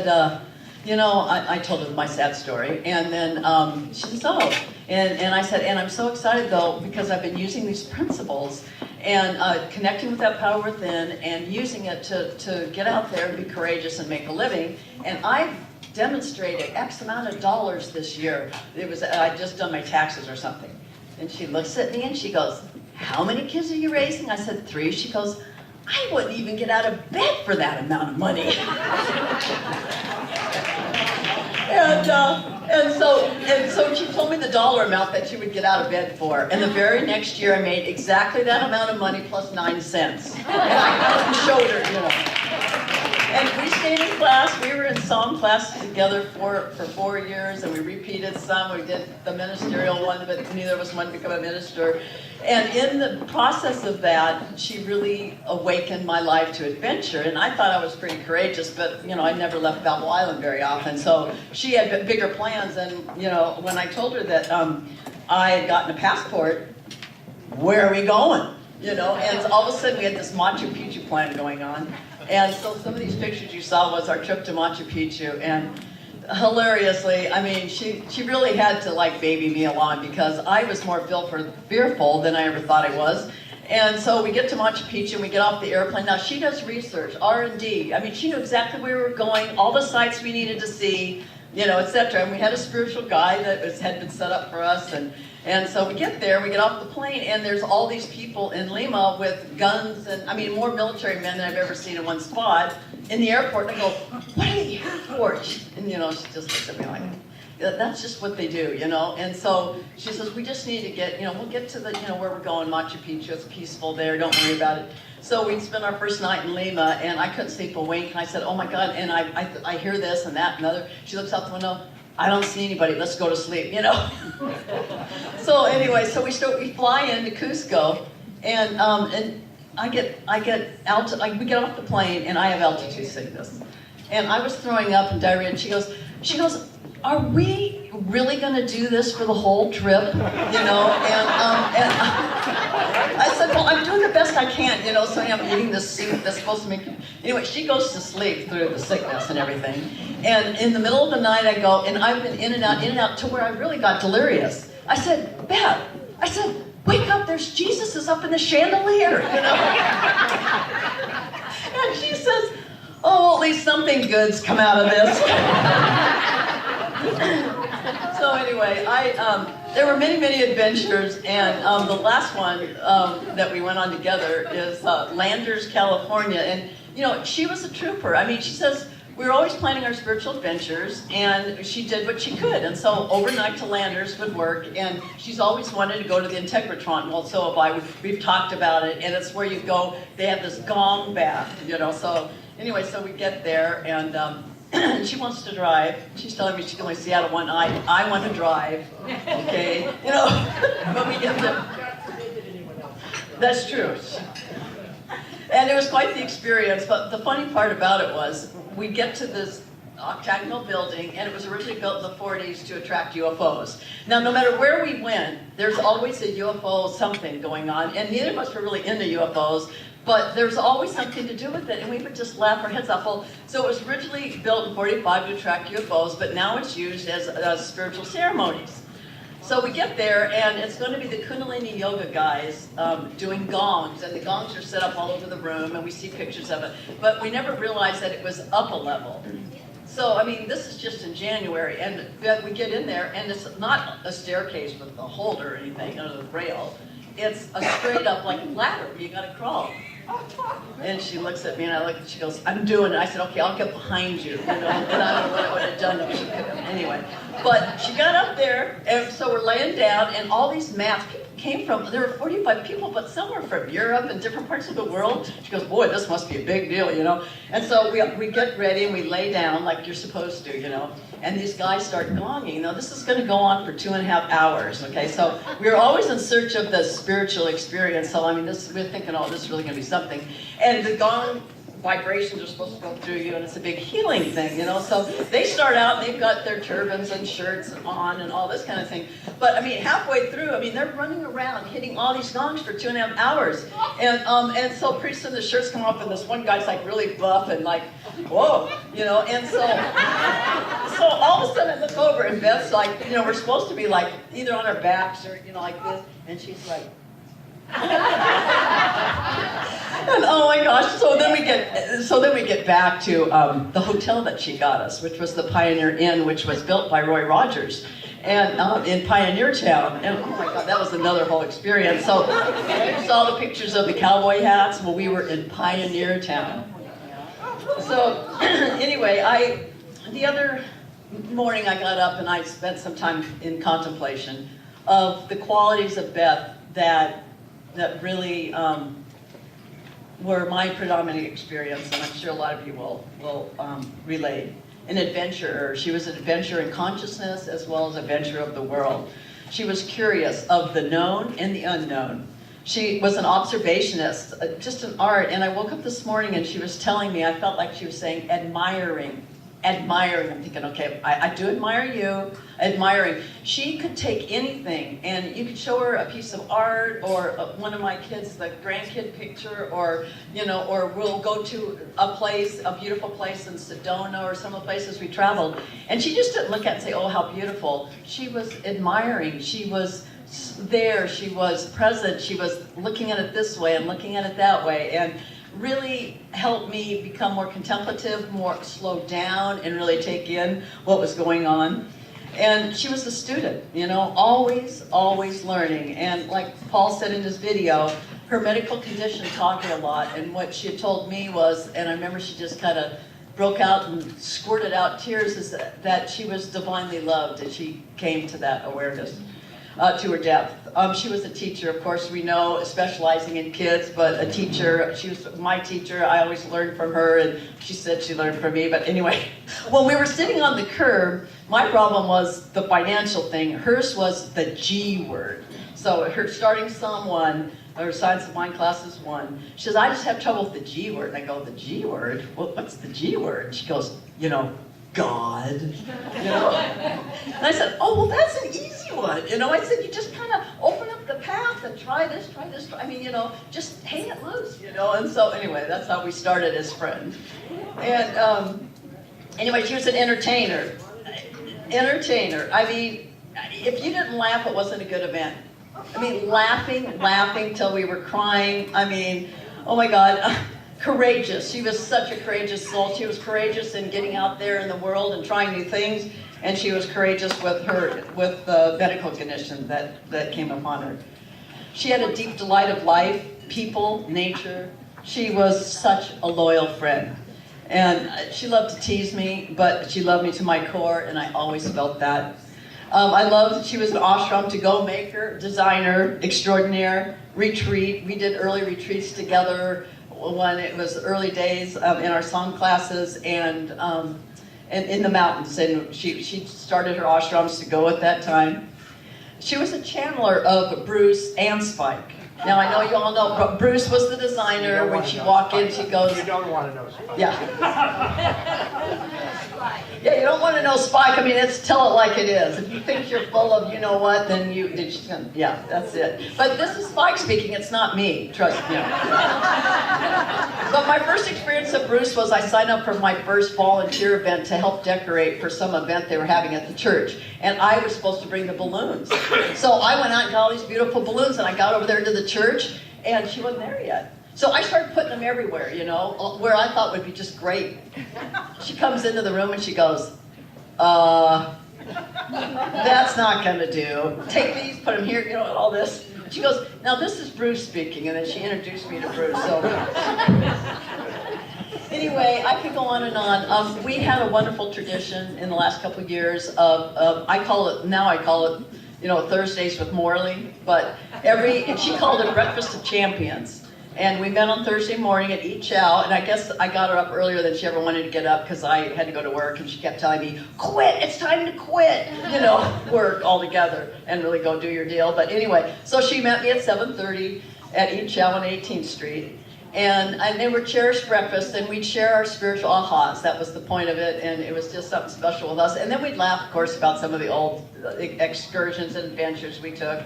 I told her my sad story. And then she says, oh. And I said, and I'm so excited though, because I've been using these principles and connecting with that power within and using it to get out there and be courageous and make a living. And I've demonstrated X amount of dollars this year. I'd just done my taxes or something. And she looks at me and she goes, how many kids are you raising? I said, 3. She goes, I wouldn't even get out of bed for that amount of money. And so she told me the dollar amount that she would get out of bed for. And the very next year I made exactly that amount of money plus 9 cents. And I showed her, And we stayed in class. We were in Psalm class together for 4 years, and we repeated some. We did the ministerial one, but neither of us wanted to become a minister. And in the process of that, she really awakened my life to adventure. And I thought I was pretty courageous, but, I never left Babel Island very often. So she had bigger plans. And, when I told her that I had gotten a passport, where are we going? And all of a sudden we had this Machu Picchu plan going on. And so some of these pictures you saw was our trip to Machu Picchu. And hilariously, she really had to baby me along because I was more fearful than I ever thought I was. And so we get to Machu Picchu and we get off the airplane. Now she does research, R&D. She knew exactly where we were going, all the sites we needed to see, etc. And we had a spiritual guide that had been set up for us. And so we get there, we get off the plane, and there's all these people in Lima with guns and, more military men than I've ever seen in one spot in the airport. And I go, what are they here for? And, she just looks at me like, that's just what they do, And so she says, we just need to get, we'll get to the, where we're going, Machu Picchu. It's peaceful there, don't worry about it. So we spent our first night in Lima, and I couldn't sleep a wink. And I said, oh my God, and I hear this and that and other. She looks out the window. I don't see anybody, let's go to sleep, So anyway, so we fly into Cusco, and we get off the plane, and I have altitude sickness. And I was throwing up and diarrhea, and she goes, are we really gonna do this for the whole trip, And I said, well, I'm doing the best I can, so I'm eating this soup that's supposed to make, anyway, she goes to sleep through the sickness and everything. And in the middle of the night I go, and I've been in and out to where I really got delirious. I said, Beth, wake up, there's Jesus is up in the chandelier, And she says, oh, at least something good's come out of this. So anyway, there were many, many adventures, and the last one that we went on together is Landers, California. And, she was a trooper. She says, we were always planning our spiritual adventures, and she did what she could. And so overnight to Landers would work, and she's always wanted to go to the Integratron. Well, so have I. We've talked about it, and it's where you go, they have this gong bath, So anyway, so we get there, and she wants to drive. She's telling me she can only see out of one eye. I want to drive, okay? But we get there. That's true. And it was quite the experience, but the funny part about it was we get to this octagonal building, and it was originally built in the 40s to attract UFOs. Now, no matter where we went, there's always a UFO something going on, and neither of us were really into UFOs, but there's always something to do with it, and we would just laugh our heads off. Well, so it was originally built in 45 to attract UFOs, but now it's used as spiritual ceremonies. So we get there, and it's going to be the Kundalini yoga guys doing gongs, and the gongs are set up all over the room, and we see pictures of it. But we never realized that it was up a level. So, this is just in January, and we get in there, and it's not a staircase with a holder or anything, or the rail. It's a straight up, ladder where you got to crawl. And she looks at me, and I look, and she goes, I'm doing it. I said, okay, I'll get behind you, And I don't know what I would have done if she could have. Anyway, but she got up there, and so we're laying down, and all these mats, came from, there were 45 people, but some were from Europe and different parts of the world. She goes, boy, this must be a big deal, you know. And so we get ready and we lay down like you're supposed to, you know. And these guys start gonging. You know, this is going to go on for 2.5 hours, okay? So we were always in search of the spiritual experience. So, I mean, we're thinking, oh, this is really going to be something. And the gong vibrations are supposed to go through you, and it's a big healing thing, you know. So they start out, and they've got their turbans and shirts on and all this kind of thing. But I mean, halfway through, I mean, they're running around hitting all these gongs for 2.5 hours, and so pretty soon the shirts come off, and this one guy's like really buff and like, whoa, you know. And so all of a sudden I look over, and Beth's like, you know, we're supposed to be like either on our backs or you know like this, and she's like. And oh my gosh! So then we get back to the hotel that she got us, which was the Pioneer Inn, which was built by Roy Rogers, and in Pioneer Town. And oh my God, that was another whole experience. So you saw the pictures of the cowboy hats. Well, we were in Pioneer Town. So anyway, the other morning I got up and I spent some time in contemplation of the qualities of Beth that really were my predominant experience, and I'm sure a lot of you will relate. An adventurer. She was an adventurer in consciousness as well as an adventurer of the world. She was curious of the known and the unknown. She was an observationist, just an art. And I woke up this morning and she was telling me, I felt like she was saying admiring. I'm thinking, okay, I do admire you, admiring. She could take anything, and you could show her a piece of art, or one of my kids, the grandkid picture, or, you know, or we'll go to a place, a beautiful place in Sedona, or some of the places we traveled, and she just didn't look at it and say, oh, how beautiful. She was admiring. She was there. She was present. She was looking at it this way and looking at it that way, and really helped me become more contemplative, more slow down, and really take in what was going on. And she was a student, you know, always learning. And like Paul said in his video, her medical condition taught her a lot. And what she had told me was, and I remember she just kind of broke out and squirted out tears, is that she was divinely loved, and she came to that awareness. To her death. She was a teacher, of course, we know, specializing in kids, but a teacher. She was my teacher. I always learned from her, and she said she learned from me. But anyway, when we were sitting on the curb, my problem was the financial thing. Hers was the G word. So her starting Psalm 1, or Science of Mind classes 1, she says, I just have trouble with the G word. And I go, the G word? Well, what's the G word? She goes, you know, God, you know? And I said, oh, well, that's an easy one. You know, I said, you just kind of open up the path and try this. I mean, you know, just hang it loose, you know? And so anyway, that's how we started as friends. And anyway, she was an entertainer. I mean, if you didn't laugh, it wasn't a good event. I mean, laughing till we were crying. I mean, oh my God. Courageous. She was such a courageous soul. She was courageous in getting out there in the world and trying new things, and she was courageous with the medical condition that came upon her. She had a deep delight of life, people, nature. She was such a loyal friend. And she loved to tease me, but she loved me to my core, and I always felt that. I loved, she was an ashram to-go maker, designer, extraordinaire, retreat. We did early retreats together when it was early days in our song classes, and in the mountains. And she started her ashrams to go at that time. She was a channeler of Bruce and Spike. Now I know you all know, but Bruce was the designer. When she walked in, she goes, You don't want to know Spike. Yeah. Yeah, you don't want to know Spike. I mean, it's tell it like it is. If you think you're full of you know what, then yeah, that's it. But this is Spike speaking. It's not me. Trust me. But my first experience of Bruce was I signed up for my first volunteer event to help decorate for some event they were having at the church. And I was supposed to bring the balloons. So I went out and got all these beautiful balloons, and I got over there to the church, and she wasn't there yet. So I started putting them everywhere, you know, where I thought would be just great. She comes into the room and she goes, that's not going to do. Take these, put them here, you know, all this. She goes, now this is Bruce speaking, and then she introduced me to Bruce. So anyway, I could go on and on. We had a wonderful tradition in the last couple of years of I call it Thursdays with Morley, and she called it Breakfast of Champions. And we met on Thursday morning at Eat Chow, and I guess I got her up earlier than she ever wanted to get up because I had to go to work, and she kept telling me, quit, it's time to quit, work altogether and really go do your deal. But anyway, so she met me at 7:30 at Eat Chow on 18th Street. And they were cherished breakfast, and we'd share our spiritual ahas. That was the point of it, and it was just something special with us. And then we'd laugh, of course, about some of the old excursions and adventures we took.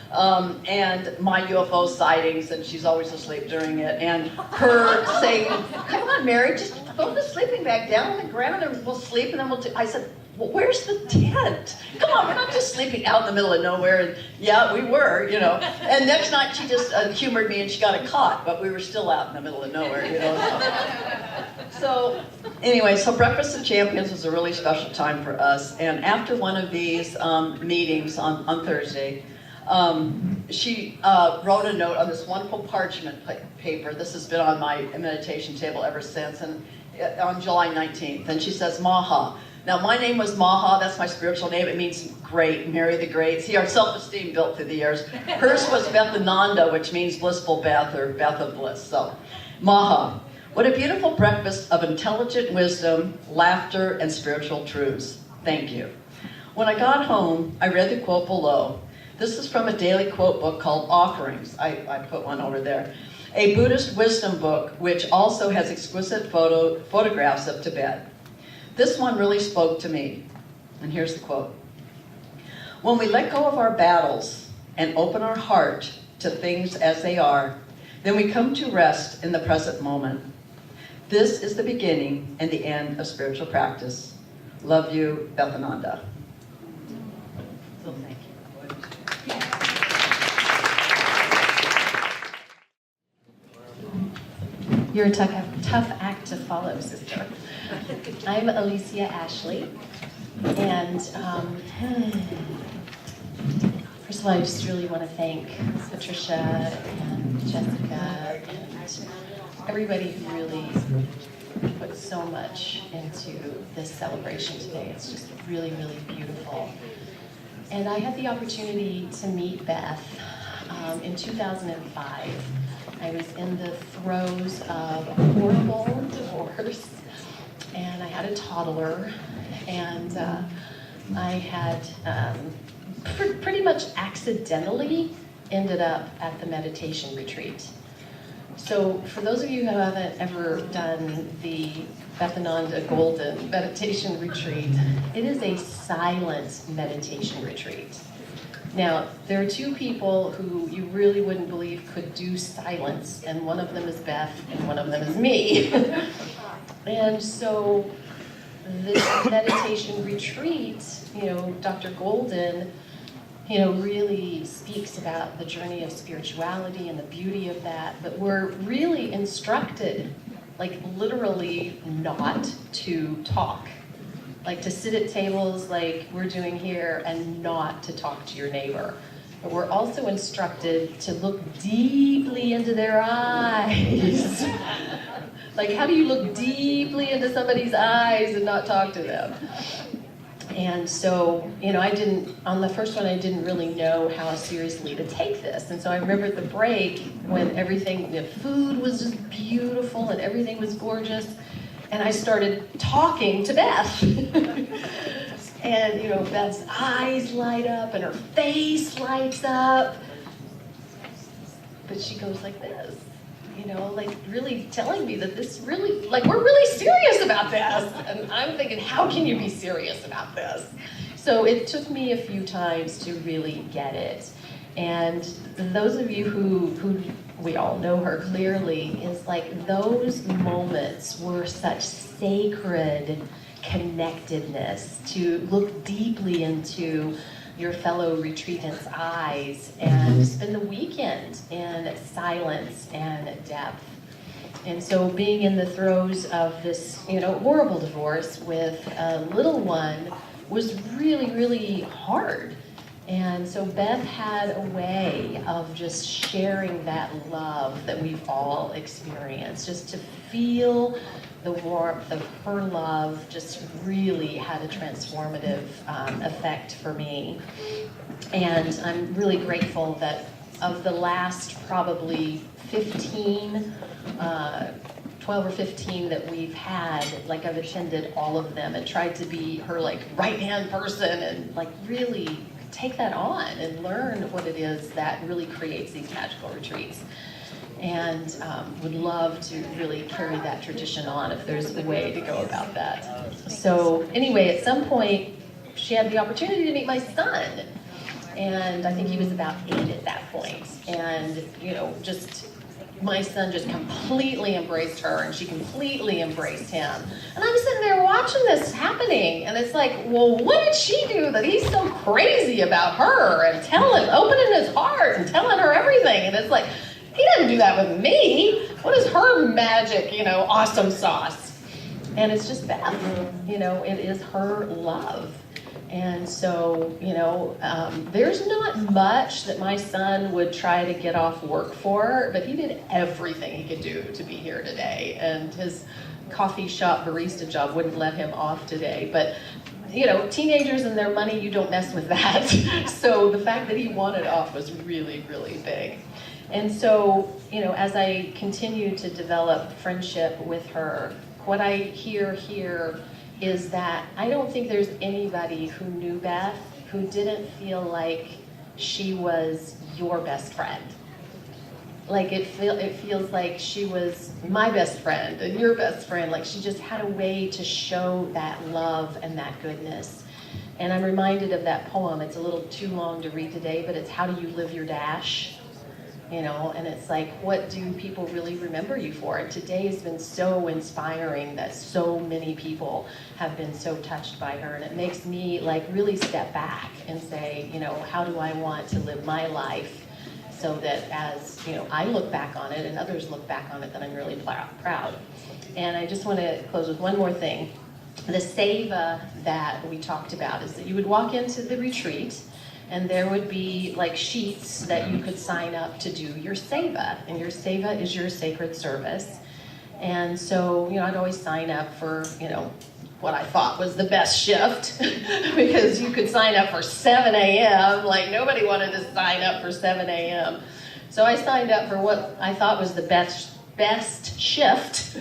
And my UFO sightings, and she's always asleep during it, and her saying, come on, Mary, just throw the sleeping bag down on the ground and we'll sleep, and then I said, well, where's the tent? Come on, we're not just sleeping out in the middle of nowhere. And yeah, we were, And next night she just humored me and she got a cot, but we were still out in the middle of nowhere, So anyway, so Breakfast of Champions was a really special time for us. And after one of these meetings on Thursday, she wrote a note on this wonderful parchment paper. This has been on my meditation table ever since, and on July 19th. And she says, Maha. Now, my name was Maha. That's my spiritual name. It means great, Mary the Great. See, our self-esteem built through the years. Hers was Bethananda, which means blissful Beth, or Beth of bliss. So, Maha. What a beautiful breakfast of intelligent wisdom, laughter, and spiritual truths. Thank you. When I got home, I read the quote below. This is from a daily quote book called Offerings. I put one over there. A Buddhist wisdom book, which also has exquisite photographs of Tibet. This one really spoke to me. And here's the quote. When we let go of our battles and open our heart to things as they are, then we come to rest in the present moment. This is the beginning and the end of spiritual practice. Love you, Bethananda. So thank you. You're a tough act to follow, sister. I'm Alicia Ashley, and first of all, I just really want to thank Patricia and Jessica and everybody who really put so much into this celebration today. It's just really, really beautiful. And I had the opportunity to meet Beth in 2005. I was in the throes of a horrible divorce, and I had a toddler, and I had pretty much accidentally ended up at the meditation retreat. So for those of you who haven't ever done the Bethananda Golden meditation retreat, it is a silent meditation retreat. Now, there are two people who you really wouldn't believe could do silence, and one of them is Beth, and one of them is me. And so this meditation retreat, Dr. Golden, really speaks about the journey of spirituality and the beauty of that, but we're really instructed, like literally not to talk. Like to sit at tables like we're doing here and not to talk to your neighbor. But we're also instructed to look deeply into their eyes. Like, how do you look deeply into somebody's eyes and not talk to them? And so, on the first one, I didn't really know how seriously to take this. And so I remember at the break when the food was just beautiful and everything was gorgeous. And I started talking to Beth. And, Beth's eyes light up and her face lights up. But she goes like this, really telling me that this really, we're really serious about this. And I'm thinking, how can you be serious about this? So it took me a few times to really get it. And those of you who we all know her clearly, is those moments were such sacred connectedness to look deeply into your fellow retreatants' eyes and spend the weekend in silence and depth. And so being in the throes of this, horrible divorce with a little one was really, really hard. And so Beth had a way of just sharing that love that we've all experienced, just to feel the warmth of her love just really had a transformative effect for me. And I'm really grateful that of the last probably 15, 12 or 15 that we've had, like I've attended all of them and tried to be her like right-hand person and like really take that on and learn what it is that really creates these magical retreats. And would love to really carry that tradition on if there's a way to go about that. So anyway, at some point, she had the opportunity to meet my son. And I think he was about 8 at that point. And, you know, just my son just completely embraced her and she completely embraced him. And I'm sitting there watching this happening. And it's like, well, what did she do that he's so crazy about her and opening his heart and telling her everything? And it's like, he doesn't do that with me. What is her magic, you know, awesome sauce? And it's just Beth, you know, it is her love. And so, you know, there's not much that my son would try to get off work for, but he did everything he could do to be here today. And his coffee shop barista job wouldn't let him off today. But, you know, teenagers and their money, you don't mess with that. So the fact that he wanted off was really, really big. And so, you know, as I continue to develop friendship with her, what I hear here is that I don't think there's anybody who knew Beth who didn't feel like she was your best friend. Like it feels like she was my best friend and your best friend. Like she just had a way to show that love and that goodness. And I'm reminded of that poem. It's a little too long to read today, but it's How Do You Live Your Dash? You know, and it's like, what do people really remember you for? And today has been so inspiring that so many people have been so touched by her. And it makes me like really step back and say, you know, how do I want to live my life so that as, you know, I look back on it and others look back on it, that I'm really proud. And I just want to close with one more thing. The seva that we talked about is that you would walk into the retreat and there would be like sheets that you could sign up to do your seva. And your seva is your sacred service. And so, you know, I'd always sign up for, you know, what I thought was the best shift because you could sign up for 7 a.m. Like nobody wanted to sign up for 7 a.m. So I signed up for what I thought was the best shift.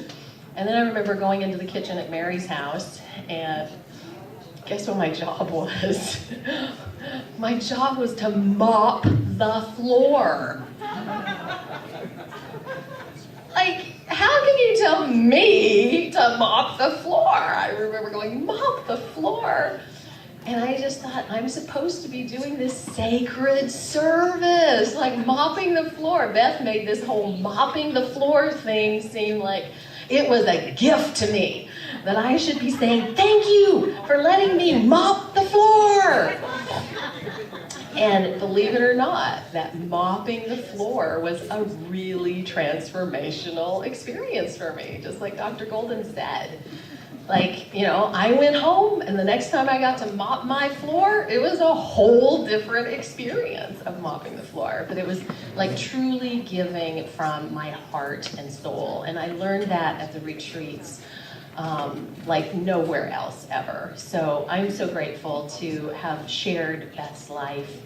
And then I remember going into the kitchen at Mary's house and guess what my job was? My job was to mop the floor. Like, how can you tell me to mop the floor? I remember going, mop the floor. And I just thought, I'm supposed to be doing this sacred service, like mopping the floor. Beth made this whole mopping the floor thing seem like it was a gift to me, that I should be saying, thank you for letting me mop the floor. And believe it or not, that mopping the floor was a really transformational experience for me, just like Dr. Golden said. Like, you know, I went home and the next time I got to mop my floor, it was a whole different experience of mopping the floor. But it was like truly giving from my heart and soul. And I learned that at the retreats like nowhere else ever. So I'm so grateful to have shared Beth's life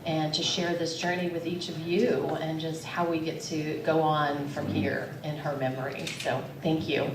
and to share this journey with each of you and just how we get to go on from here in her memory. So thank you.